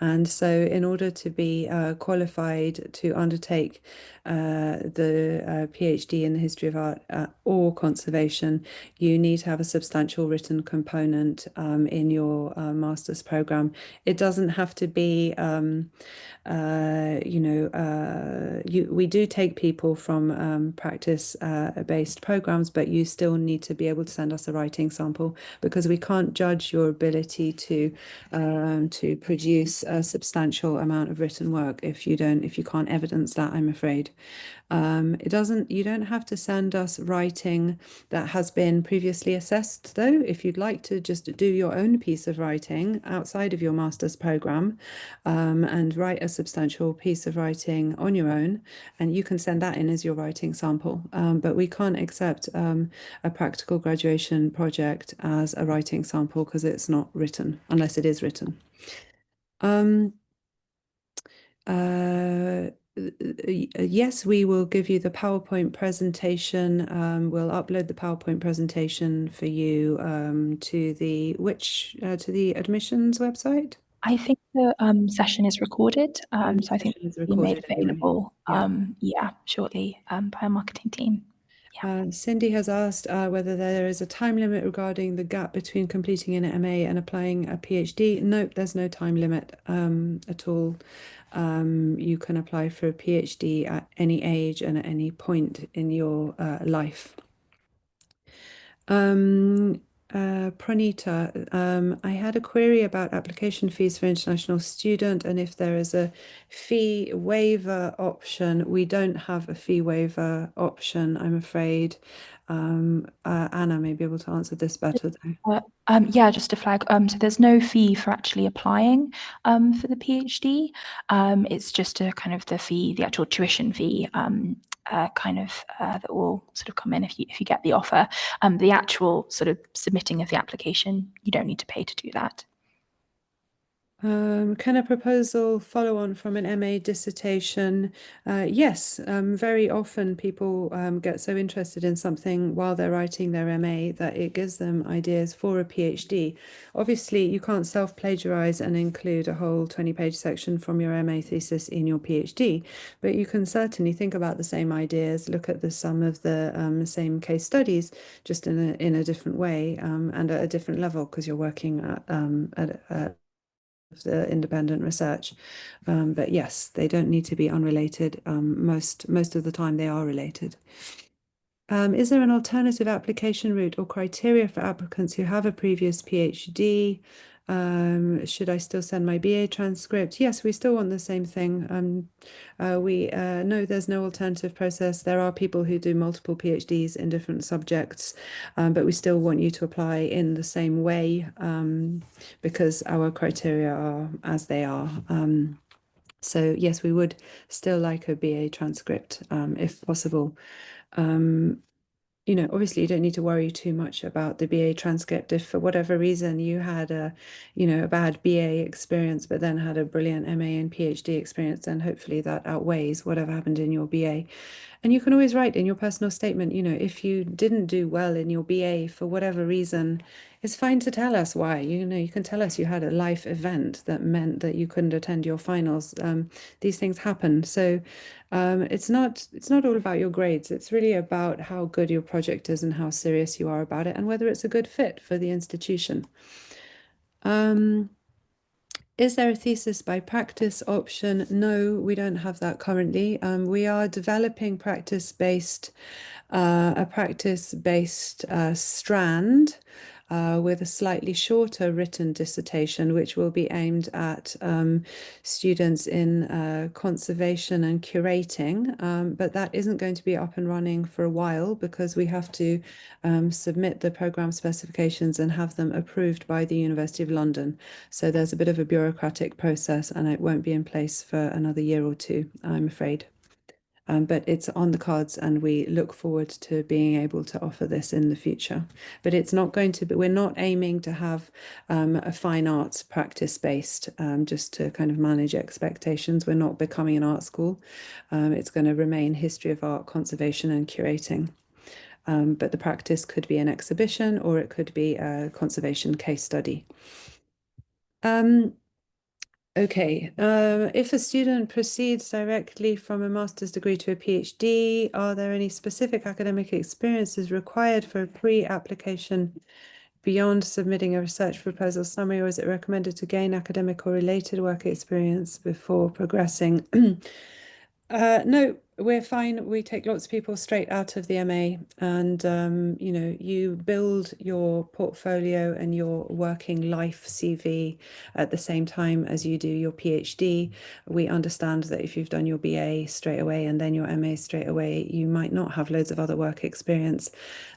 A: And so, in order to be qualified to undertake the PhD in the history of art or conservation, you need to have a substantial written component in your master's program. It doesn't have to be, we do take people from practice-based programs, but you still need to be able to send us a writing sample because we can't judge your ability to produce a substantial amount of written work if you can't evidence that, I'm afraid. You don't have to send us writing that has been previously assessed, though. If you'd like to just do your own piece of writing outside of your master's program, and write a substantial piece of writing on your own, and you can send that in as your writing sample. But we can't accept a practical graduation project as a writing sample because it's not written, unless it is written. Um, uh, yes, we will give you the PowerPoint presentation. We'll upload the PowerPoint presentation for you to the admissions website.
B: I think the session is recorded,
A: The
B: so I think
A: session is
B: it'll be made
A: recorded anyway.
B: available,
A: Yeah.
B: yeah, shortly by our marketing team. Yeah.
A: Cindy has asked whether there is a time limit regarding the gap between completing an MA and applying a PhD. Nope, there's no time limit at all. You can apply for a PhD at any age and at any point in your life. Pranita, I had a query about application fees for international student and if there is a fee waiver option. We don't have a fee waiver option, I'm afraid. Anna may be able to answer this better though.
B: Yeah, just to flag, so there's no fee for actually applying for the PhD. It's just a kind of the actual tuition fee that will sort of come in if you get the offer. The actual sort of submitting of the application, you don't need to pay to do that.
A: Can a proposal follow on from an MA dissertation? Yes, very often people get so interested in something while they're writing their MA that it gives them ideas for a PhD. Obviously, you can't self-plagiarize and include a whole 20-page section from your MA thesis in your PhD, but you can certainly think about the same ideas, look at some of the same case studies, just in a different way and at a different level because you're working at the independent research. But yes, they don't need to be unrelated. Most of the time they are related. Is there an alternative application route or criteria for applicants who have a previous PhD? Should I still send my BA transcript? Yes, we still want the same thing. No, there's no alternative process. There are people who do multiple PhDs in different subjects, but we still want you to apply in the same way because our criteria are as they are. So yes, we would still like a BA transcript if possible. Obviously you don't need to worry too much about the BA transcript. If for whatever reason you had a bad BA experience, but then had a brilliant MA and PhD experience, then hopefully that outweighs whatever happened in your BA. And you can always write in your personal statement, if you didn't do well in your BA for whatever reason, it's fine to tell us why. You can tell us you had a life event that meant that you couldn't attend your finals. These things happen. So it's not all about your grades. It's really about how good your project is and how serious you are about it and whether it's a good fit for the institution. Is there a thesis by practice option? No, we don't have that currently. We are developing a practice-based strand with a slightly shorter written dissertation, which will be aimed at students in conservation and curating. But that isn't going to be up and running for a while because we have to submit the program specifications and have them approved by the University of London. So there's a bit of a bureaucratic process and it won't be in place for another year or two, I'm afraid. But it's on the cards, and we look forward to being able to offer this in the future. But it's not going to be, we're not aiming to have a fine arts practice based, just to kind of manage expectations. We're not becoming an art school. It's going to remain history of art, conservation, and curating. But the practice could be an exhibition, or it could be a conservation case study. Okay, if a student proceeds directly from a master's degree to a PhD, are there any specific academic experiences required for a pre-application beyond submitting a research proposal summary, or is it recommended to gain academic or related work experience before progressing? No, we're fine. We take lots of people straight out of the MA, and you build your portfolio and your working life CV at the same time as you do your PhD. We understand that if you've done your BA straight away and then your MA straight away, you might not have loads of other work experience.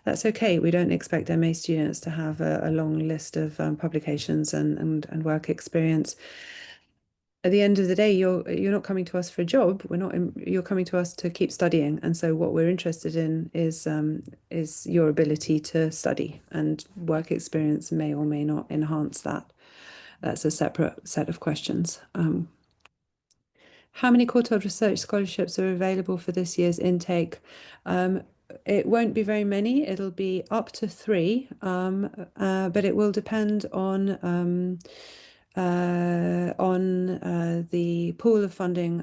A: That's okay. We don't expect MA students to have a long list of publications and work experience. At the end of the day, you're not coming to us for a job. You're coming to us to keep studying. And so what we're interested in is your ability to study, and work experience may or may not enhance that. That's a separate set of questions. How many Courtauld Research Scholarships are available for this year's intake? It won't be very many. It'll be up to 3, but it will depend on the pool of funding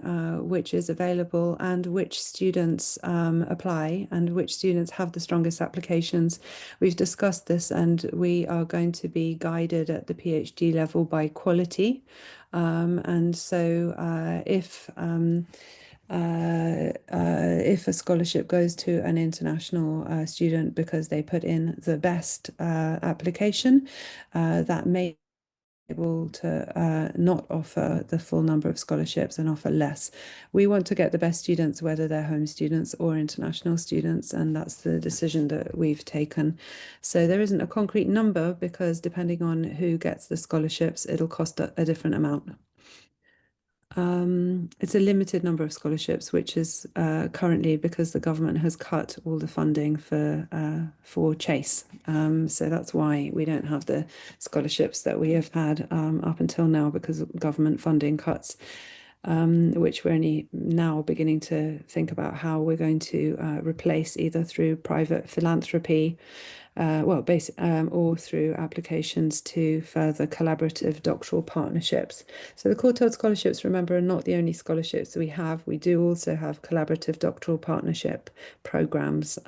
A: which is available, and which students apply, and which students have the strongest applications. We've discussed this, and we are going to be guided at the PhD level by quality. And so if a scholarship goes to an international student because they put in the best application, that may able to not offer the full number of scholarships and offer less. We want to get the best students, whether they're home students or international students, and that's the decision that we've taken. So there isn't a concrete number, because depending on who gets the scholarships, it'll cost a different amount. It's a limited number of scholarships, which is currently because the government has cut all the funding for Chase. So that's why we don't have the scholarships that we have had up until now, because of government funding cuts, which we're only now beginning to think about how we're going to replace, either through private philanthropy, or through applications to further collaborative doctoral partnerships. So the Courtauld scholarships, remember, are not the only scholarships we have. We do also have collaborative doctoral partnership programs,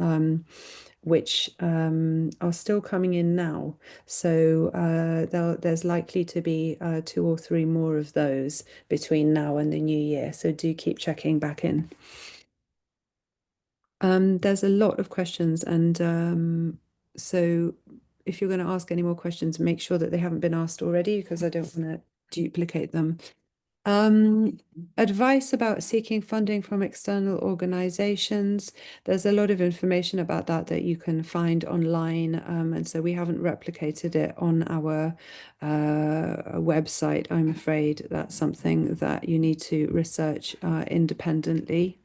A: which are still coming in now. So there's likely to be 2 or 3 more of those between now and the new year. So do keep checking back in. There's a lot of questions, and so if you're going to ask any more questions, make sure that they haven't been asked already, because I don't want to duplicate them. Advice about seeking funding from external organizations. There's a lot of information about that you can find online, and so we haven't replicated it on our website. I'm afraid that's something that you need to research independently.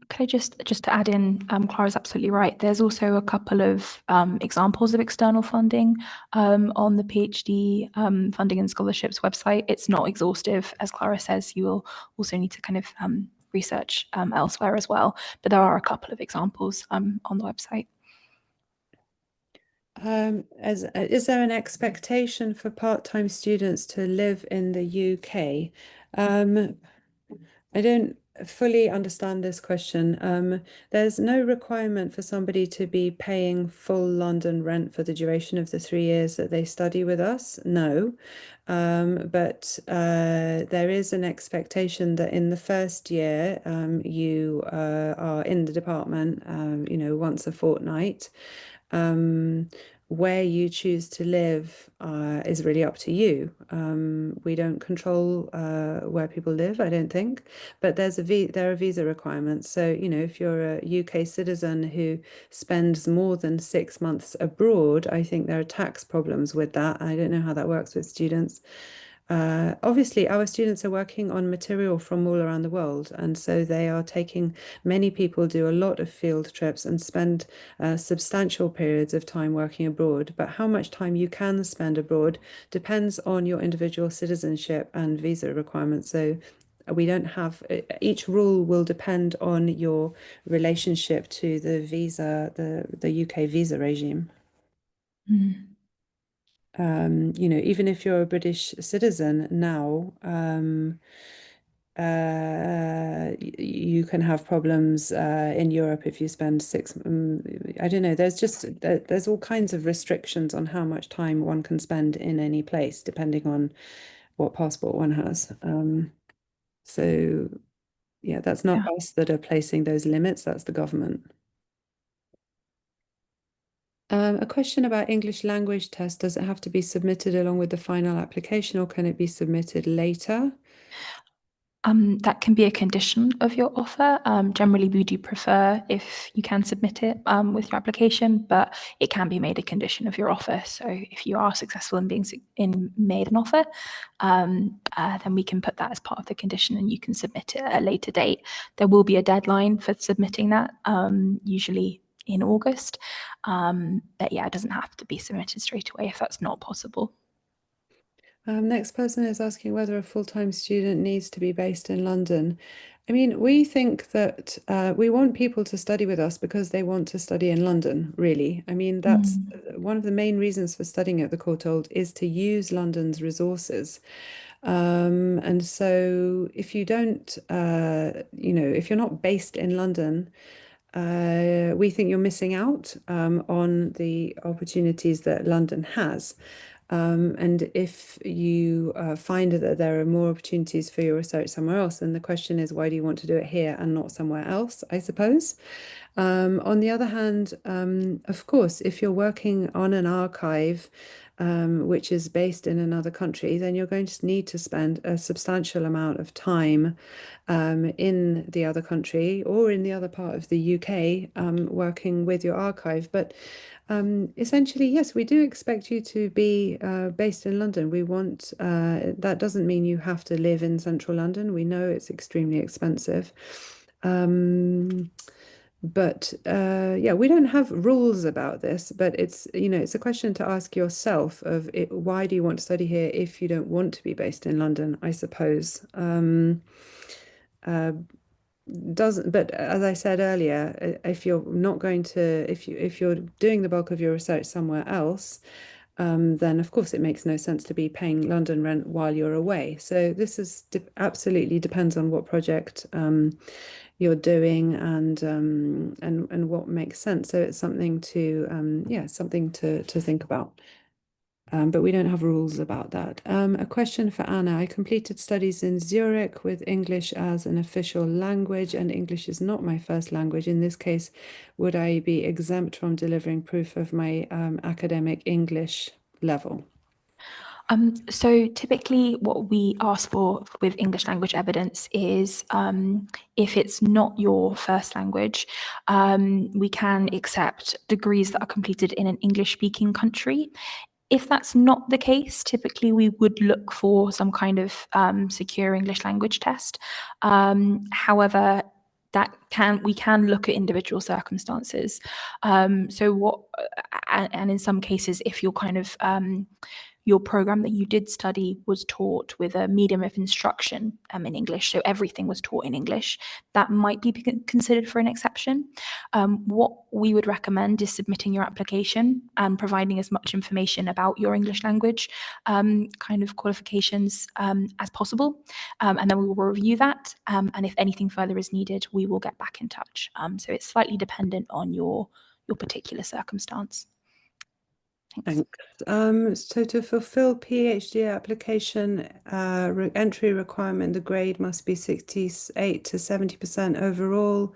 B: Could I just to add in, Clara's absolutely right. There's also a couple of examples of external funding on the PhD funding and scholarships website. It's not exhaustive, as Clara says. You will also need to kind of research elsewhere as well. But there are a couple of examples on the website.
A: Is there an expectation for part-time students to live in the UK? I don't fully understand this question. There's no requirement for somebody to be paying full London rent for the duration of the 3 years that they study with us. No. But there is an expectation that in the first year, you are in the department, once a fortnight. Where you choose to live is really up to you. We don't control where people live, I don't think, but there are visa requirements. So, if you're a UK citizen who spends more than 6 months abroad, I think there are tax problems with that. I don't know how that works with students. Obviously, our students are working on material from all around the world, and so they are taking, many people do a lot of field trips and spend substantial periods of time working abroad. But how much time you can spend abroad depends on your individual citizenship and visa requirements. So we don't have, each rule will depend on your relationship to the visa, the UK visa regime.
B: Mm.
A: Even if you're a British citizen now, you can have problems in Europe if you spend I don't know, there's all kinds of restrictions on how much time one can spend in any place, depending on what passport one has. So yeah, that's not
B: Yeah.
A: us that are placing those limits, that's the government. A question about English language test. Does it have to be submitted along with the final application, or can it be submitted later?
B: That can be a condition of your offer. Generally, we do prefer if you can submit it with your application, but it can be made a condition of your offer. So if you are successful in being made an offer, then we can put that as part of the condition, and you can submit it at a later date. There will be a deadline for submitting that, usually in August. But yeah, it doesn't have to be submitted straight away if that's not possible.
A: Next person is asking whether a full-time student needs to be based in London. I mean, we think that we want people to study with us because they want to study in London, really. I mean, that's
B: Mm.
A: one of the main reasons for studying at the Courtauld is to use London's resources. And so if you don't, if you're not based in London, we think you're missing out on the opportunities that London has. And if you find that there are more opportunities for your research somewhere else, then the question is, why do you want to do it here and not somewhere else, I suppose? On the other hand, of course, if you're working on an archive, which is based in another country, then you're going to need to spend a substantial amount of time in the other country or in the other part of the UK working with your archive. But essentially, yes, we do expect you to be based in London. We want, that doesn't mean you have to live in central London. We know it's extremely expensive. But yeah, we don't have rules about this, but it's a question to ask yourself of why do you want to study here if you don't want to be based in London, I suppose. Uh, doesn't, but as I said earlier, if you're not going to, if you're doing the bulk of your research somewhere else, then of course it makes no sense to be paying London rent while you're away. So this is absolutely depends on what project you're doing and what makes sense. So it's something to yeah, something to think about. But we don't have rules about that. A question for Anna. I completed studies in Zurich with English as an official language, and English is not my first language. In this case, would I be exempt from delivering proof of my academic English level?
B: So typically what we ask for with English language evidence is if it's not your first language, we can accept degrees that are completed in an English speaking country. If that's not the case, typically we would look for some kind of secure English language test. However, we can look at individual circumstances. And in some cases, if you're kind of your program that you did study was taught with a medium of instruction in English, so everything was taught in English, that might be considered for an exception. What we would recommend is submitting your application and providing as much information about your English language kind of qualifications as possible. And then we will review that. And if anything further is needed, we will get back in touch. So it's slightly dependent on your particular circumstance. Thanks.
A: Thanks. So to fulfill PhD application entry requirement, the grade must be 68 to 70% overall.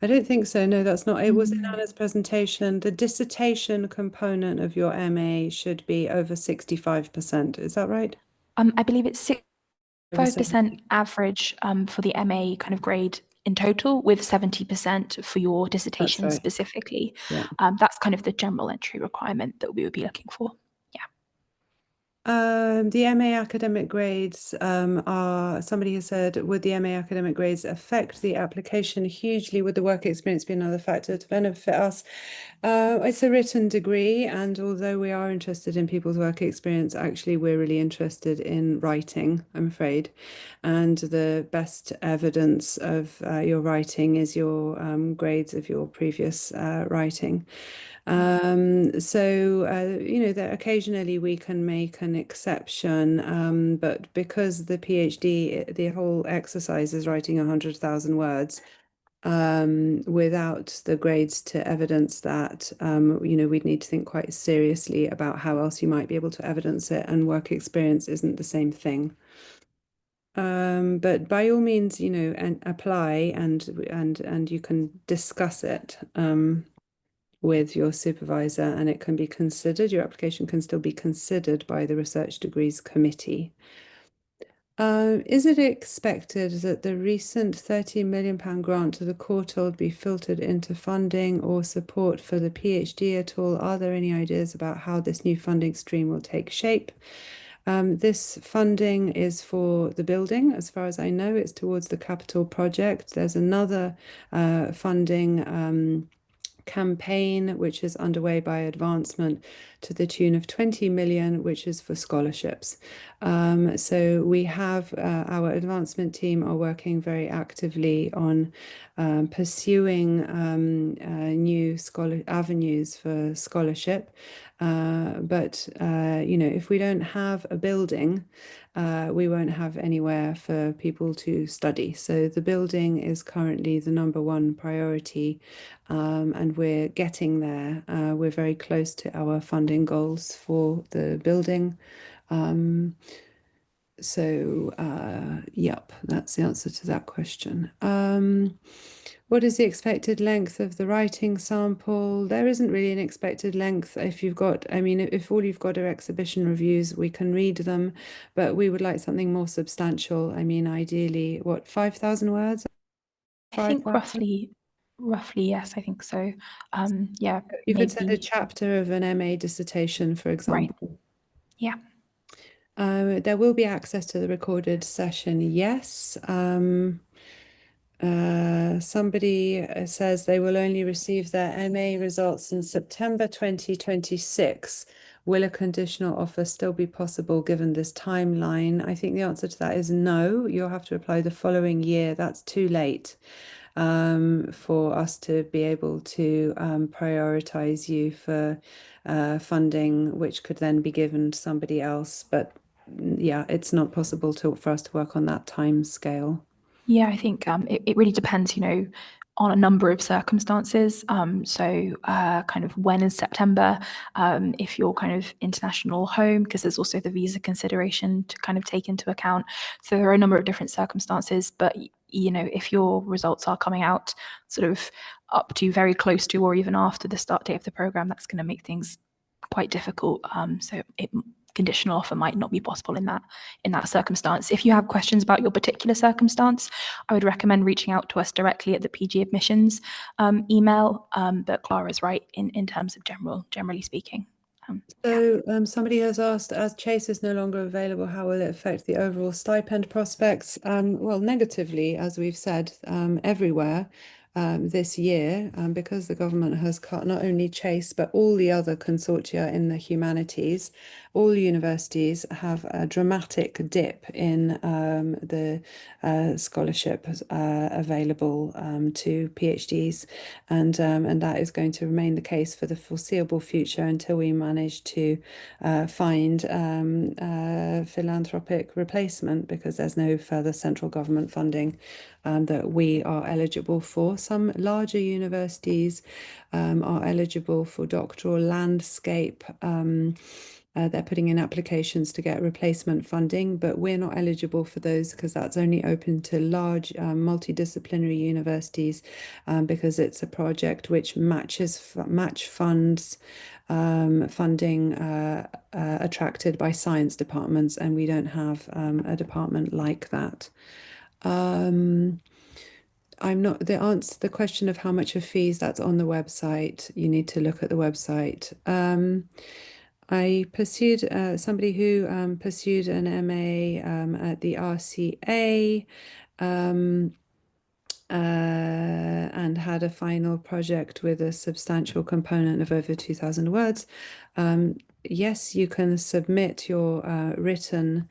A: I don't think so. No, that's not. It was in
B: Mm.
A: Anna's presentation. The dissertation component of your MA should be over 65%. Is that right?
B: I believe it's
A: Over 70.
B: 5% average for the MA kind of grade in total, with 70% for your
A: That's
B: dissertation
A: right.
B: specifically.
A: Yeah.
B: That's kind of the general entry requirement that we would be looking for. Yeah.
A: The MA academic grades somebody has said, would the MA academic grades affect the application hugely? Would the work experience be another factor to benefit us? It's a written degree, and although we are interested in people's work experience, actually we're really interested in writing, I'm afraid. And the best evidence of your writing is your grades of your previous writing. That occasionally we can make an exception, but because the PhD, the whole exercise is writing 100,000 words, without the grades to evidence that, we'd need to think quite seriously about how else you might be able to evidence it, and work experience isn't the same thing. But by all means, and apply and you can discuss it. With your supervisor, and it can be considered, your application can still be considered by the Research Degrees Committee. Is it expected that the recent £30 million grant to the Courtauld be filtered into funding or support for the PhD at all? Are there any ideas about how this new funding stream will take shape? This funding is for the building, as far as I know, it's towards the capital project. There's another funding campaign which is underway by Advancement to the tune of 20 million, which is for scholarships. So we have our advancement team are working very actively on pursuing new avenues for scholarship. But if we don't have a building, we won't have anywhere for people to study. So the building is currently the number one priority, and we're getting there. We're very close to our funding goals for the building. Um, yep, that's the answer to that question. What is the expected length of the writing sample? There isn't really an expected length. If all you've got are exhibition reviews, we can read them, but we would like something more substantial. Ideally, what, 5,000 words?
B: I think
A: 5,000?
B: roughly, yes, I think so. Yeah,
A: You could send a
B: maybe,
A: chapter of an MA dissertation, for
B: right.
A: example.
B: Yeah.
A: There will be access to the recorded session, yes. Somebody says they will only receive their MA results in September 2026. Will a conditional offer still be possible given this timeline? I think the answer to that is no. You'll have to apply the following year. That's too late for us to be able to prioritize you for funding, which could then be given to somebody else. But yeah, it's not possible for us to work on that time scale.
B: Yeah, I think it really depends, on a number of circumstances. Kind of when in September, if you're kind of international home, because there's also the visa consideration to kind of take into account. So there are a number of different circumstances, but if your results are coming out sort of up to very close to or even after the start date of the program, that's going to make things quite difficult. Conditional offer might not be possible in that circumstance. If you have questions about your particular circumstance, I would recommend reaching out to us directly at the PG admissions email. But Clara's right in terms of generally speaking. Yeah.
A: Somebody has asked, as Chase is no longer available, how will it affect the overall stipend prospects? Well, negatively, as we've said, everywhere this year, because the government has cut not only Chase, but all the other consortia in the humanities. All universities have a dramatic dip in the scholarship available to PhDs, and that is going to remain the case for the foreseeable future until we manage to find philanthropic replacement, because there's no further central government funding that we are eligible for. Some larger universities are eligible for doctoral landscape. They're putting in applications to get replacement funding, but we're not eligible for those because that's only open to large multidisciplinary universities, because it's a project which match funds funding attracted by science departments, and we don't have a department like that. I'm not the question of how much of fees, that's on the website. You need to look at the website. I pursued somebody who pursued an MA at the RCA um, and had a final project with a substantial component of over 2,000 words. Yes, you can submit your written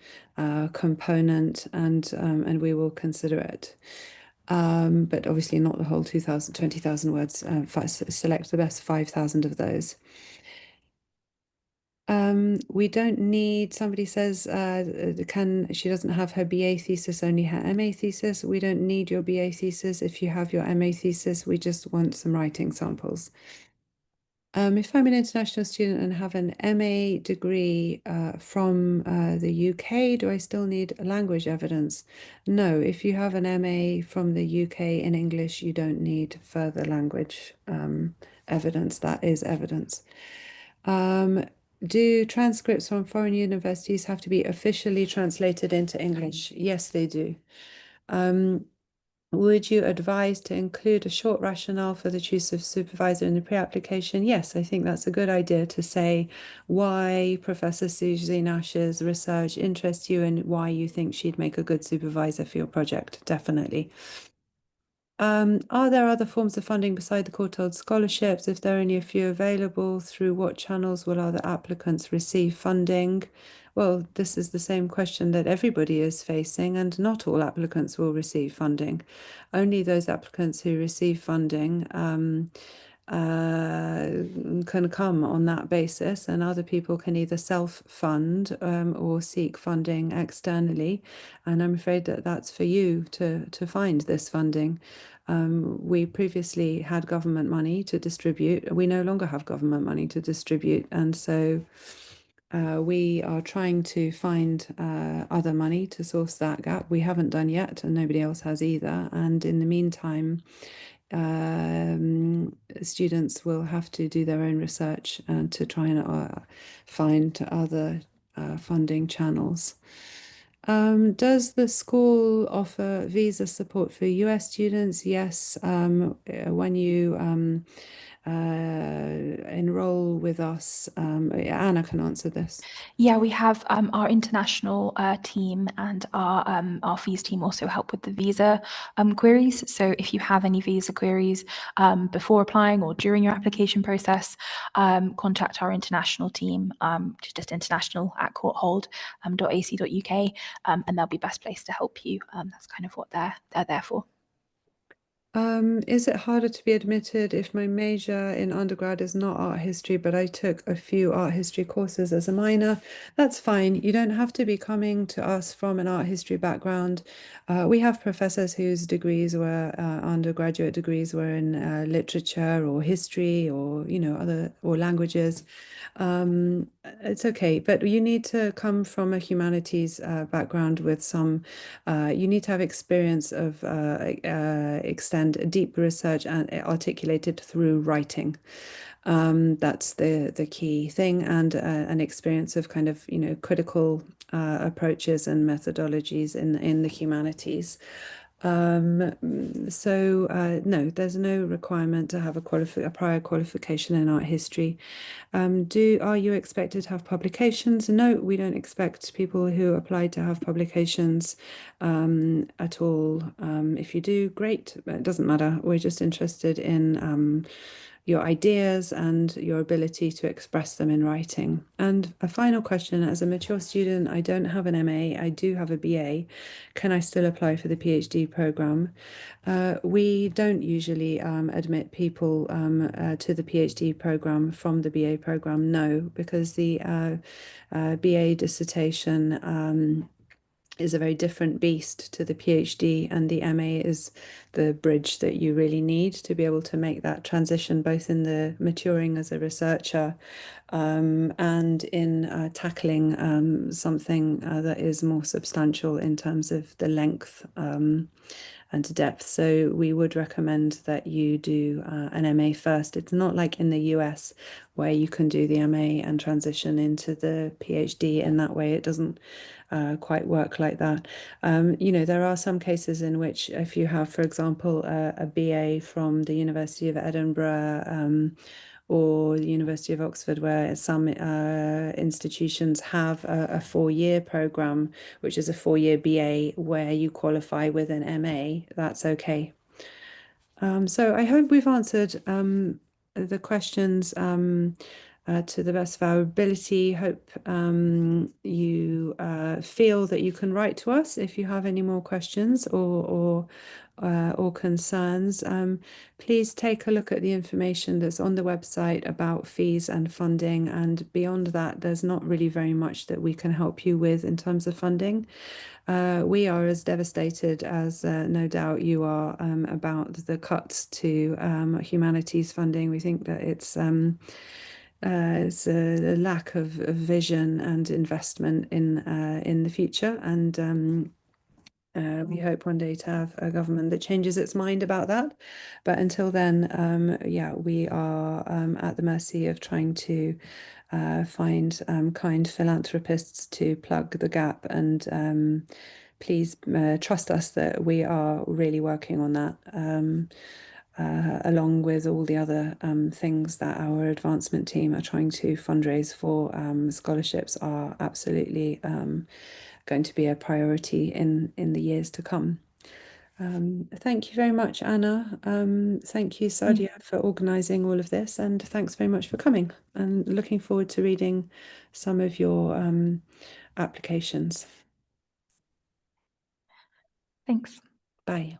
A: component and we will consider it. But obviously not the whole 2,000, 20,000 words. Select the best 5,000 of those. We don't need, somebody says, she doesn't have her BA thesis, only her MA thesis. We don't need your BA thesis. If you have your MA thesis, we just want some writing samples. If I'm an international student and have an MA degree from the UK, do I still need language evidence? No, if you have an MA from the UK in English, you don't need further language evidence. That is evidence. Um, do transcripts from foreign universities have to be officially translated into English? Yes, they do. Um, would you advise to include a short rationale for the choice of supervisor in the pre-application? Yes, I think that's a good idea to say why Professor Susie Nash's research interests you and why you think she'd make a good supervisor for your project. Definitely. Are there other forms of funding beside the Courtauld scholarships? If there are only a few available, through what channels will other applicants receive funding? Well, this is the same question that everybody is facing, and not all applicants will receive funding. Only those applicants who receive funding can come on that basis, and other people can either self-fund or seek funding externally. And I'm afraid that that's for you to find this funding. We previously had government money to distribute. We no longer have government money to distribute, and so we are trying to find other money to source that gap. We haven't done yet, and nobody else has either. And in the meantime, students will have to do their own research and to try and find other funding channels. Does the school offer visa support for US students? Yes. When you enroll with us, Anna can answer this.
B: Yeah, we have our international team and our fees team also help with the visa queries. So if you have any visa queries before applying or during your application process, contact our international team, just international at courtauld.ac.uk, and they'll be best placed to help you. That's kind of what they're there for.
A: Is it harder to be admitted if my major in undergrad is not art history, but I took a few art history courses as a minor? That's fine. You don't have to be coming to us from an art history background. We have professors whose degrees were undergraduate degrees were in literature or history or other or languages. It's okay, but you need to come from a humanities background with some. You need to have experience of extend deep research and articulated through writing. That's the key thing, and an experience of kind of critical approaches and methodologies in the humanities. No, there's no requirement to have a prior qualification in art history. Are you expected to have publications? No, we don't expect people who apply to have publications at all. If you do, great, but it doesn't matter. We're just interested in your ideas and your ability to express them in writing. And a final question, as a mature student, I don't have an MA, I do have a BA. Can I still apply for the PhD program? We don't usually admit people to the PhD program from the BA program, no, because the BA dissertation is a very different beast to the PhD, and the MA is the bridge that you really need to be able to make that transition, both in the maturing as a researcher and in tackling something that is more substantial in terms of the length and depth. So we would recommend that you do an MA first. It's not like in the US where you can do the MA and transition into the PhD in that way. It doesn't quite work like that. There are some cases in which if you have, for example, a BA from the University of Edinburgh or the University of Oxford, where some institutions have a 4-year program, which is a 4-year BA where you qualify with an MA, that's okay. So I hope we've answered the questions to the best of our ability. Hope you feel that you can write to us if you have any more questions or concerns. Please take a look at the information that's on the website about fees and funding. And beyond that, there's not really very much that we can help you with in terms of funding. We are as devastated as no doubt you are about the cuts to humanities funding. We think that it's a lack of vision and investment in the future, and we hope one day to have a government that changes its mind about that. But until then, yeah, we are at the mercy of trying to find kind philanthropists to plug the gap. And please trust us that we are really working on that, along with all the other things that our advancement team are trying to fundraise for. Scholarships are absolutely going to be a priority in the years to come. Thank you very much, Anna. Thank you, Sadia, for organising all of this, and thanks very much for coming. And looking forward to reading some of your applications.
B: Thanks.
A: Bye.